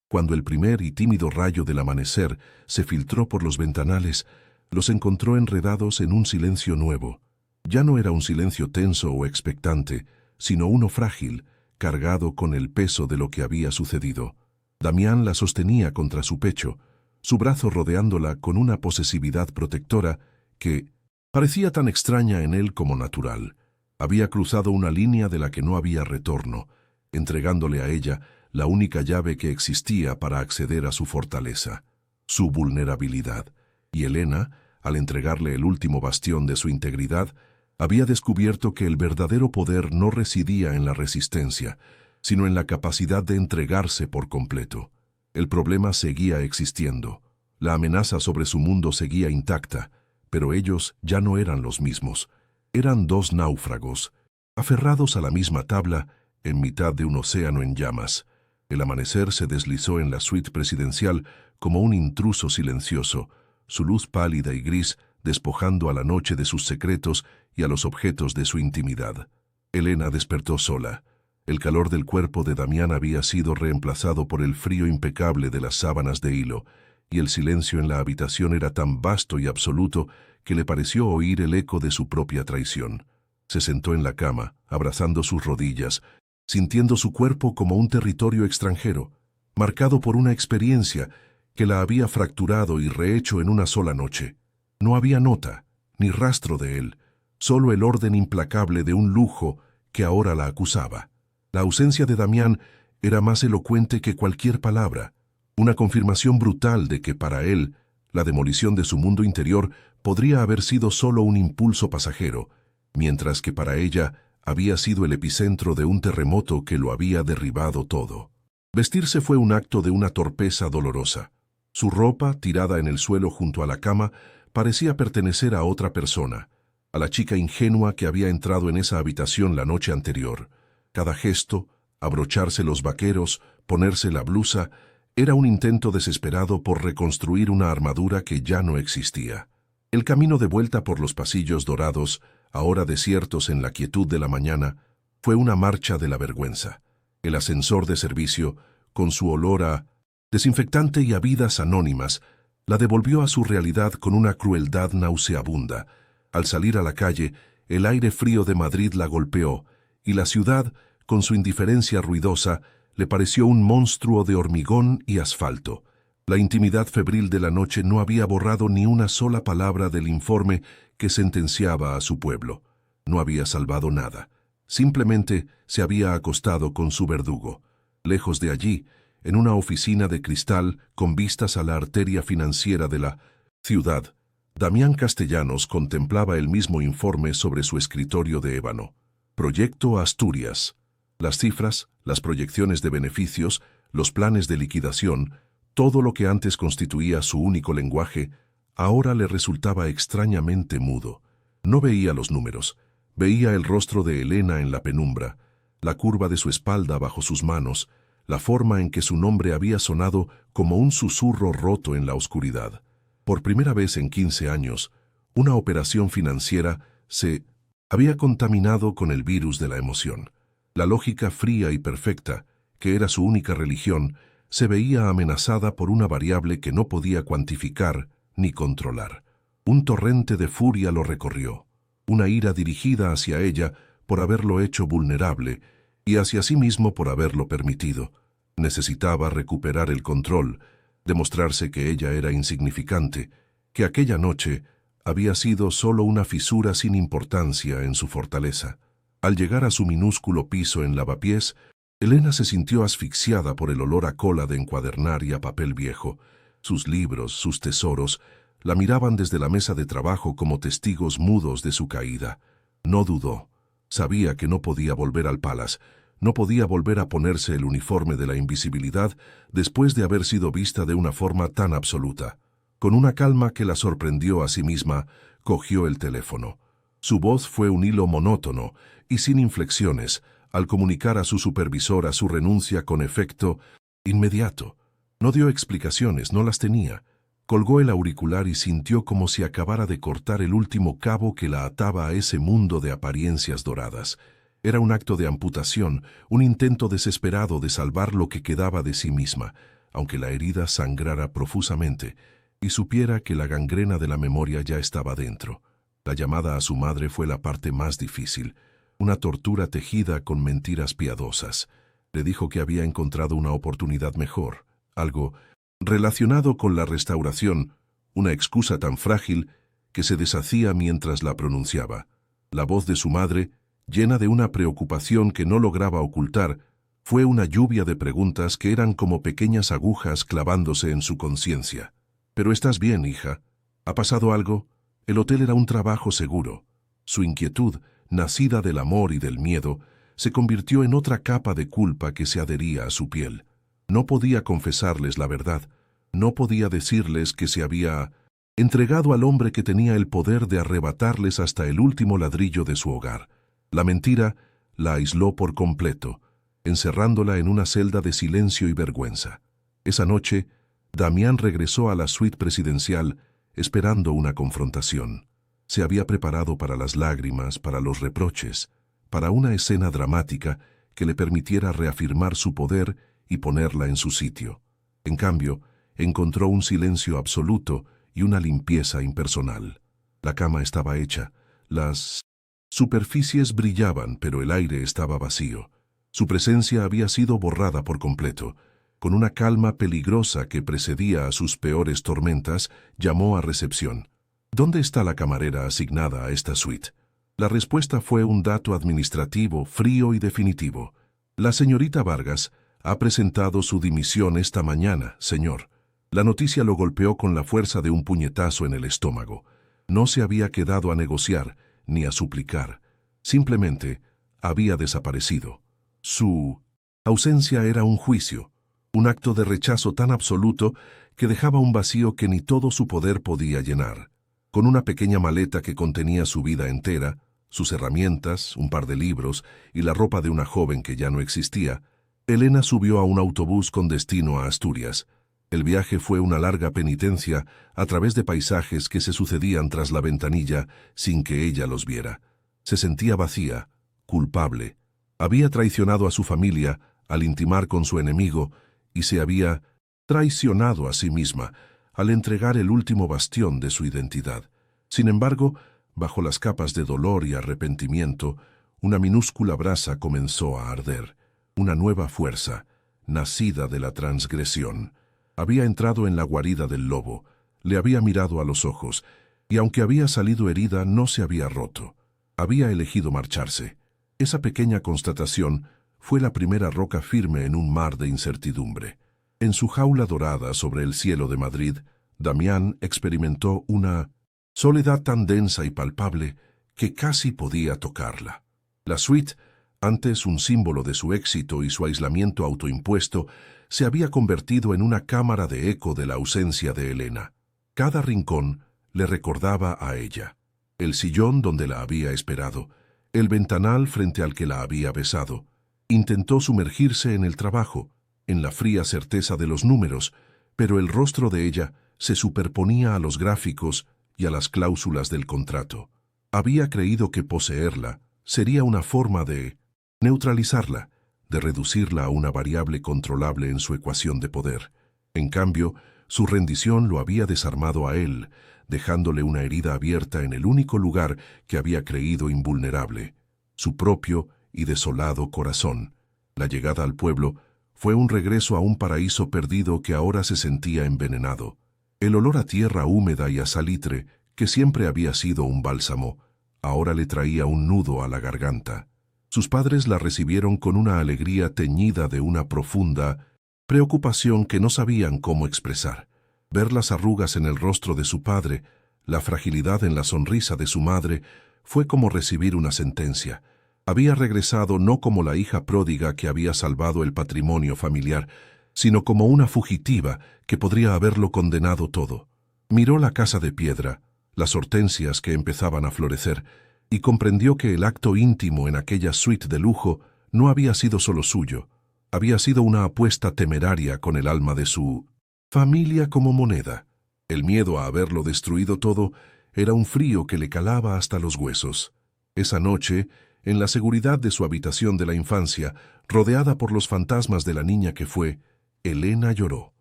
Cuando el primer y tímido rayo del amanecer se filtró por los ventanales, los encontró enredados en un silencio nuevo. Ya no era un silencio tenso o expectante, sino uno frágil, cargado con el peso de lo que había sucedido. Damián la sostenía contra su pecho, su brazo rodeándola con una posesividad protectora que parecía tan extraña en él como natural. Había cruzado una línea de la que no había retorno, entregándole a ella la única llave que existía para acceder a su fortaleza, su vulnerabilidad. Y Elena, al entregarle el último bastión de su integridad, había descubierto que el verdadero poder no residía en la resistencia, sino en la capacidad de entregarse por completo. El problema seguía existiendo, la amenaza sobre su mundo seguía intacta, pero ellos ya no eran los mismos. Eran dos náufragos, aferrados a la misma tabla en mitad de un océano en llamas. El amanecer se deslizó en la suite presidencial como un intruso silencioso, su luz pálida y gris despojando a la noche de sus secretos y a los objetos de su intimidad. Elena despertó sola. El calor del cuerpo de Damián había sido reemplazado por el frío impecable de las sábanas de hilo, y el silencio en la habitación era tan vasto y absoluto que le pareció oír el eco de su propia traición. Se sentó en la cama, abrazando sus rodillas, sintiendo su cuerpo como un territorio extranjero, marcado por una experiencia que la había fracturado y rehecho en una sola noche. No había nota, ni rastro de él, solo el orden implacable de un lujo que ahora la acusaba. La ausencia de Damián era más elocuente que cualquier palabra, una confirmación brutal de que para él, la demolición de su mundo interior podría haber sido solo un impulso pasajero, mientras que para ella había sido el epicentro de un terremoto que lo había derribado todo. Vestirse fue un acto de una torpeza dolorosa. Su ropa, tirada en el suelo junto a la cama, parecía pertenecer a otra persona, a la chica ingenua que había entrado en esa habitación la noche anterior. Cada gesto, abrocharse los vaqueros, ponerse la blusa, era un intento desesperado por reconstruir una armadura que ya no existía. El camino de vuelta por los pasillos dorados, ahora desiertos en la quietud de la mañana, fue una marcha de la vergüenza. El ascensor de servicio, con su olor a desinfectante y a vidas anónimas, la devolvió a su realidad con una crueldad nauseabunda. Al salir a la calle, el aire frío de Madrid la golpeó, y la ciudad, con su indiferencia ruidosa, le pareció un monstruo de hormigón y asfalto. La intimidad febril de la noche no había borrado ni una sola palabra del informe que sentenciaba a su pueblo. No había salvado nada. Simplemente se había acostado con su verdugo. Lejos de allí, en una oficina de cristal con vistas a la arteria financiera de la ciudad, Damián Castellanos contemplaba el mismo informe sobre su escritorio de ébano. Proyecto Asturias. Las cifras, las proyecciones de beneficios, los planes de liquidación, todo lo que antes constituía su único lenguaje, ahora le resultaba extrañamente mudo. No veía los números, veía el rostro de Elena en la penumbra, la curva de su espalda bajo sus manos, la forma en que su nombre había sonado como un susurro roto en la oscuridad. Por primera vez en 15 años, una operación financiera se había contaminado con el virus de la emoción. La lógica fría y perfecta, que era su única religión, se veía amenazada por una variable que no podía cuantificar ni controlar. Un torrente de furia lo recorrió, una ira dirigida hacia ella por haberlo hecho vulnerable y hacia sí mismo por haberlo permitido. Necesitaba recuperar el control, demostrarse que ella era insignificante, que aquella noche había sido solo una fisura sin importancia en su fortaleza. Al llegar a su minúsculo piso en Lavapiés, Elena se sintió asfixiada por el olor a cola de encuadernar y a papel viejo. Sus libros, sus tesoros, la miraban desde la mesa de trabajo como testigos mudos de su caída. No dudó. Sabía que no podía volver al Palace, no podía volver a ponerse el uniforme de la invisibilidad después de haber sido vista de una forma tan absoluta. Con una calma que la sorprendió a sí misma, cogió el teléfono. Su voz fue un hilo monótono y sin inflexiones, al comunicar a su supervisora su renuncia con efecto inmediato. No dio explicaciones, no las tenía. Colgó el auricular y sintió como si acabara de cortar el último cabo que la ataba a ese mundo de apariencias doradas. Era un acto de amputación, un intento desesperado de salvar lo que quedaba de sí misma, aunque la herida sangrara profusamente y supiera que la gangrena de la memoria ya estaba dentro. La llamada a su madre fue la parte más difícil, una tortura tejida con mentiras piadosas. Le dijo que había encontrado una oportunidad mejor, algo relacionado con la restauración, una excusa tan frágil que se deshacía mientras la pronunciaba. La voz de su madre, llena de una preocupación que no lograba ocultar, fue una lluvia de preguntas que eran como pequeñas agujas clavándose en su conciencia. «¿Pero estás bien, hija? ¿Ha pasado algo?» El hotel era un trabajo seguro. Su inquietud, nacida del amor y del miedo, se convirtió en otra capa de culpa que se adhería a su piel. No podía confesarles la verdad, no podía decirles que se había entregado al hombre que tenía el poder de arrebatarles hasta el último ladrillo de su hogar. La mentira la aisló por completo, encerrándola en una celda de silencio y vergüenza. Esa noche, Damián regresó a la suite presidencial esperando una confrontación. Se había preparado para las lágrimas, para los reproches, para una escena dramática que le permitiera reafirmar su poder y ponerla en su sitio. En cambio, encontró un silencio absoluto y una limpieza impersonal. La cama estaba hecha, las superficies brillaban, pero el aire estaba vacío. Su presencia había sido borrada por completo. Con una calma peligrosa que precedía a sus peores tormentas, llamó a recepción. «¿Dónde está la camarera asignada a esta suite?» La respuesta fue un dato administrativo frío y definitivo. «La señorita Vargas ha presentado su dimisión esta mañana, señor». La noticia lo golpeó con la fuerza de un puñetazo en el estómago. No se había quedado a negociar, ni a suplicar. Simplemente había desaparecido. Su ausencia era un juicio, un acto de rechazo tan absoluto que dejaba un vacío que ni todo su poder podía llenar. Con una pequeña maleta que contenía su vida entera, sus herramientas, un par de libros y la ropa de una joven que ya no existía, Elena subió a un autobús con destino a Asturias. El viaje fue una larga penitencia a través de paisajes que se sucedían tras la ventanilla sin que ella los viera. Se sentía vacía, culpable. Había traicionado a su familia al intimar con su enemigo y se había traicionado a sí misma al entregar el último bastión de su identidad. Sin embargo, bajo las capas de dolor y arrepentimiento, una minúscula brasa comenzó a arder. Una nueva fuerza, nacida de la transgresión, había entrado en la guarida del lobo, le había mirado a los ojos, y aunque había salido herida, no se había roto. Había elegido marcharse. Esa pequeña constatación fue la primera roca firme en un mar de incertidumbre. En su jaula dorada sobre el cielo de Madrid, Damián experimentó una soledad tan densa y palpable que casi podía tocarla. La suite, antes un símbolo de su éxito y su aislamiento autoimpuesto, se había convertido en una cámara de eco de la ausencia de Elena. Cada rincón le recordaba a ella. El sillón donde la había esperado, el ventanal frente al que la había besado. Intentó sumergirse en el trabajo, en la fría certeza de los números, pero el rostro de ella se superponía a los gráficos y a las cláusulas del contrato. Había creído que poseerla sería una forma de neutralizarla, de reducirla a una variable controlable en su ecuación de poder. En cambio, su rendición lo había desarmado a él, dejándole una herida abierta en el único lugar que había creído invulnerable, su propio y desolado corazón. La llegada al pueblo fue un regreso a un paraíso perdido que ahora se sentía envenenado. El olor a tierra húmeda y a salitre, que siempre había sido un bálsamo, ahora le traía un nudo a la garganta. Sus padres la recibieron con una alegría teñida de una profunda preocupación que no sabían cómo expresar. Ver las arrugas en el rostro de su padre, la fragilidad en la sonrisa de su madre, fue como recibir una sentencia. Había regresado no como la hija pródiga que había salvado el patrimonio familiar, sino como una fugitiva que podría haberlo condenado todo. Miró la casa de piedra, las hortensias que empezaban a florecer, y comprendió que el acto íntimo en aquella suite de lujo no había sido solo suyo, había sido una apuesta temeraria con el alma de su familia como moneda. El miedo a haberlo destruido todo era un frío que le calaba hasta los huesos. Esa noche, en la seguridad de su habitación de la infancia, rodeada por los fantasmas de la niña que fue, Elena lloró.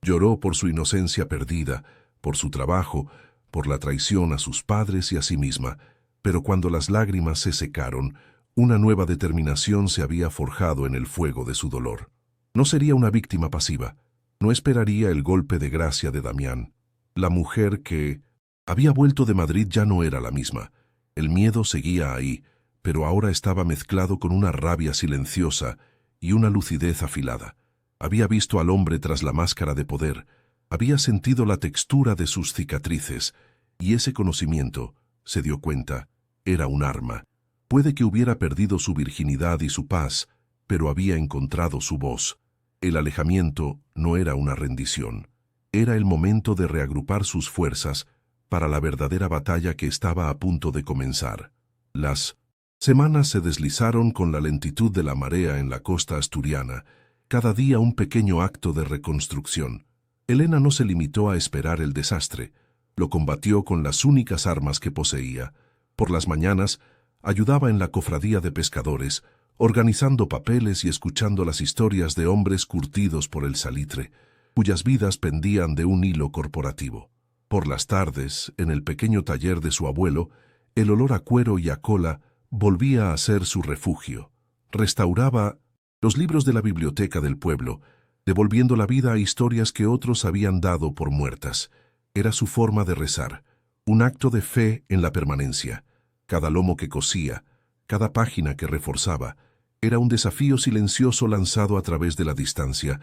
Lloró por su inocencia perdida, por su trabajo, por la traición a sus padres y a sí misma. Pero cuando las lágrimas se secaron, una nueva determinación se había forjado en el fuego de su dolor. No sería una víctima pasiva. No esperaría el golpe de gracia de Damián. La mujer que había vuelto de Madrid ya no era la misma. El miedo seguía ahí, pero ahora estaba mezclado con una rabia silenciosa y una lucidez afilada. Había visto al hombre tras la máscara de poder, había sentido la textura de sus cicatrices, y ese conocimiento, se dio cuenta, era un arma. Puede que hubiera perdido su virginidad y su paz, pero había encontrado su voz. El alejamiento no era una rendición. Era el momento de reagrupar sus fuerzas para la verdadera batalla que estaba a punto de comenzar. Las semanas se deslizaron con la lentitud de la marea en la costa asturiana, cada día un pequeño acto de reconstrucción. Elena no se limitó a esperar el desastre, lo combatió con las únicas armas que poseía. Por las mañanas, ayudaba en la cofradía de pescadores, organizando papeles y escuchando las historias de hombres curtidos por el salitre, cuyas vidas pendían de un hilo corporativo. Por las tardes, en el pequeño taller de su abuelo, el olor a cuero y a cola volvía a ser su refugio. Restauraba los libros de la biblioteca del pueblo, devolviendo la vida a historias que otros habían dado por muertas. Era su forma de rezar, un acto de fe en la permanencia. Cada lomo que cosía, cada página que reforzaba, era un desafío silencioso lanzado a través de la distancia,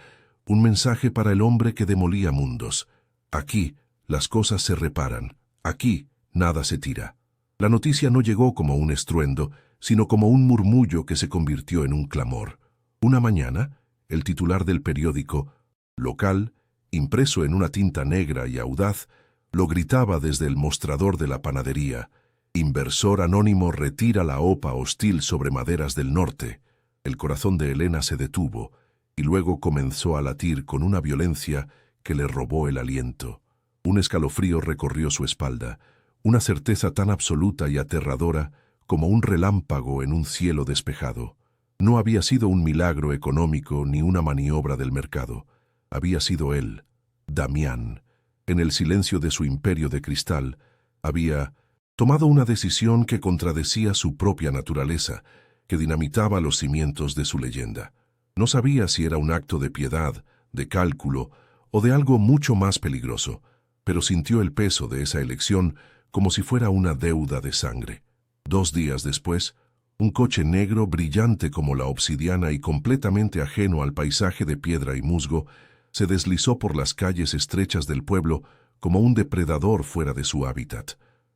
un mensaje para el hombre que demolía mundos. Aquí, las cosas se reparan. Aquí, nada se tira. La noticia no llegó como un estruendo, sino como un murmullo que se convirtió en un clamor. Una mañana, el titular del periódico local, impreso en una tinta negra y audaz, lo gritaba desde el mostrador de la panadería: «Inversor anónimo retira la OPA hostil sobre maderas del norte». El corazón de Elena se detuvo y luego comenzó a latir con una violencia que le robó el aliento. Un escalofrío recorrió su espalda, una certeza tan absoluta y aterradora como un relámpago en un cielo despejado. No había sido un milagro económico ni una maniobra del mercado. Había sido él, Damián. En el silencio de su imperio de cristal, había tomado una decisión que contradecía su propia naturaleza, que dinamitaba los cimientos de su leyenda. No sabía si era un acto de piedad, de cálculo o de algo mucho más peligroso, pero sintió el peso de esa elección como si fuera una deuda de sangre. 2 días después, un coche negro brillante como la obsidiana y completamente ajeno al paisaje de piedra y musgo, se deslizó por las calles estrechas del pueblo como un depredador fuera de su hábitat.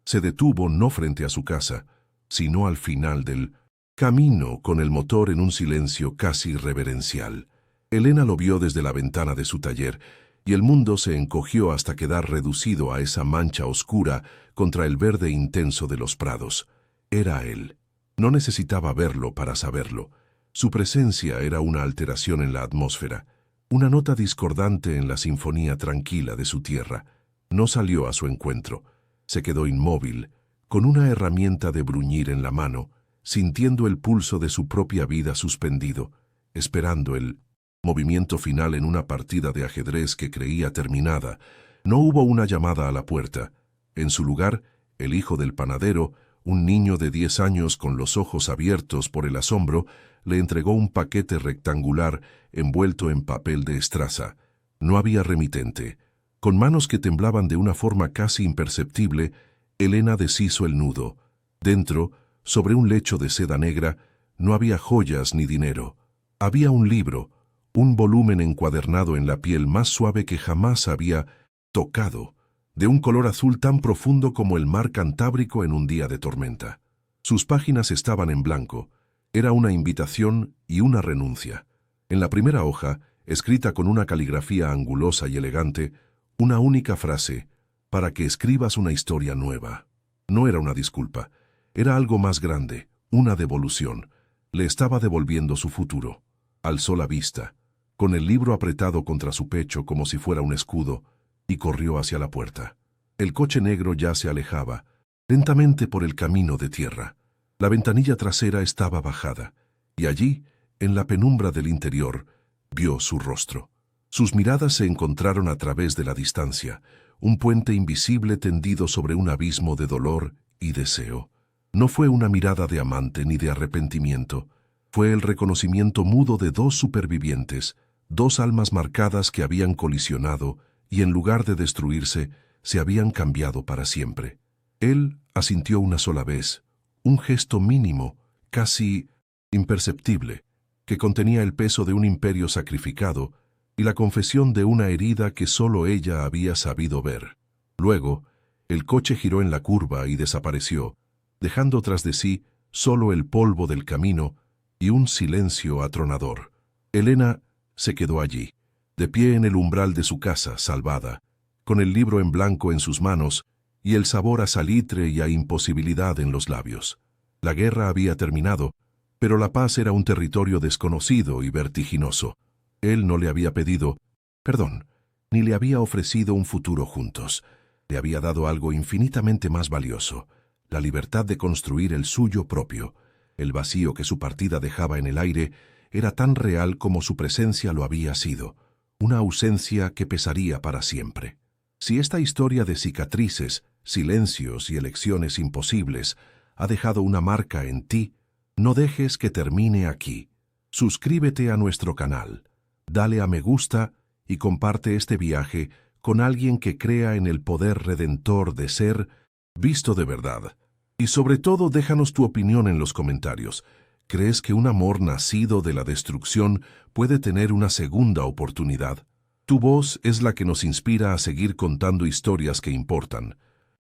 Se detuvo no frente a su casa, sino al final del camino, con el motor en un silencio casi reverencial. Elena lo vio desde la ventana de su taller, y el mundo se encogió hasta quedar reducido a esa mancha oscura contra el verde intenso de los prados. Era él. No necesitaba verlo para saberlo. Su presencia era una alteración en la atmósfera, una nota discordante en la sinfonía tranquila de su tierra. No salió a su encuentro. Se quedó inmóvil, con una herramienta de bruñir en la mano, sintiendo el pulso de su propia vida suspendido, esperando el movimiento final en una partida de ajedrez que creía terminada. No hubo una llamada a la puerta. En su lugar, el hijo del panadero, un niño de 10 años con los ojos abiertos por el asombro, le entregó un paquete rectangular envuelto en papel de estraza. No había remitente. Con manos que temblaban de una forma casi imperceptible, Elena deshizo el nudo. Dentro, sobre un lecho de seda negra, no había joyas ni dinero. Había un libro, un volumen encuadernado en la piel más suave que jamás había tocado, de un color azul tan profundo como el mar Cantábrico en un día de tormenta. Sus páginas estaban en blanco. Era una invitación y una renuncia. En la primera hoja, escrita con una caligrafía angulosa y elegante, una única frase: para que escribas una historia nueva. No era una disculpa. Era algo más grande, una devolución. Le estaba devolviendo su futuro. Alzó la vista, con el libro apretado contra su pecho como si fuera un escudo, y corrió hacia la puerta. El coche negro ya se alejaba, lentamente por el camino de tierra. La ventanilla trasera estaba bajada, y allí, en la penumbra del interior, vio su rostro. Sus miradas se encontraron a través de la distancia, un puente invisible tendido sobre un abismo de dolor y deseo. No fue una mirada de amante ni de arrepentimiento. Fue el reconocimiento mudo de 2 supervivientes, 2 almas marcadas que habían colisionado y en lugar de destruirse, se habían cambiado para siempre. Él asintió una sola vez, un gesto mínimo, casi imperceptible, que contenía el peso de un imperio sacrificado y la confesión de una herida que solo ella había sabido ver. Luego, el coche giró en la curva y desapareció, dejando tras de sí solo el polvo del camino y un silencio atronador. Elena se quedó allí, de pie en el umbral de su casa, salvada, con el libro en blanco en sus manos y el sabor a salitre y a imposibilidad en los labios. La guerra había terminado, pero la paz era un territorio desconocido y vertiginoso. Él no le había pedido perdón, ni le había ofrecido un futuro juntos. Le había dado algo infinitamente más valioso, la libertad de construir el suyo propio. El vacío que su partida dejaba en el aire era tan real como su presencia lo había sido, una ausencia que pesaría para siempre. Si esta historia de cicatrices, silencios y elecciones imposibles ha dejado una marca en ti, no dejes que termine aquí. Suscríbete a nuestro canal, dale a me gusta y comparte este viaje con alguien que crea en el poder redentor de ser visto de verdad. Y sobre todo, déjanos tu opinión en los comentarios. ¿Crees que un amor nacido de la destrucción puede tener una segunda oportunidad? Tu voz es la que nos inspira a seguir contando historias que importan.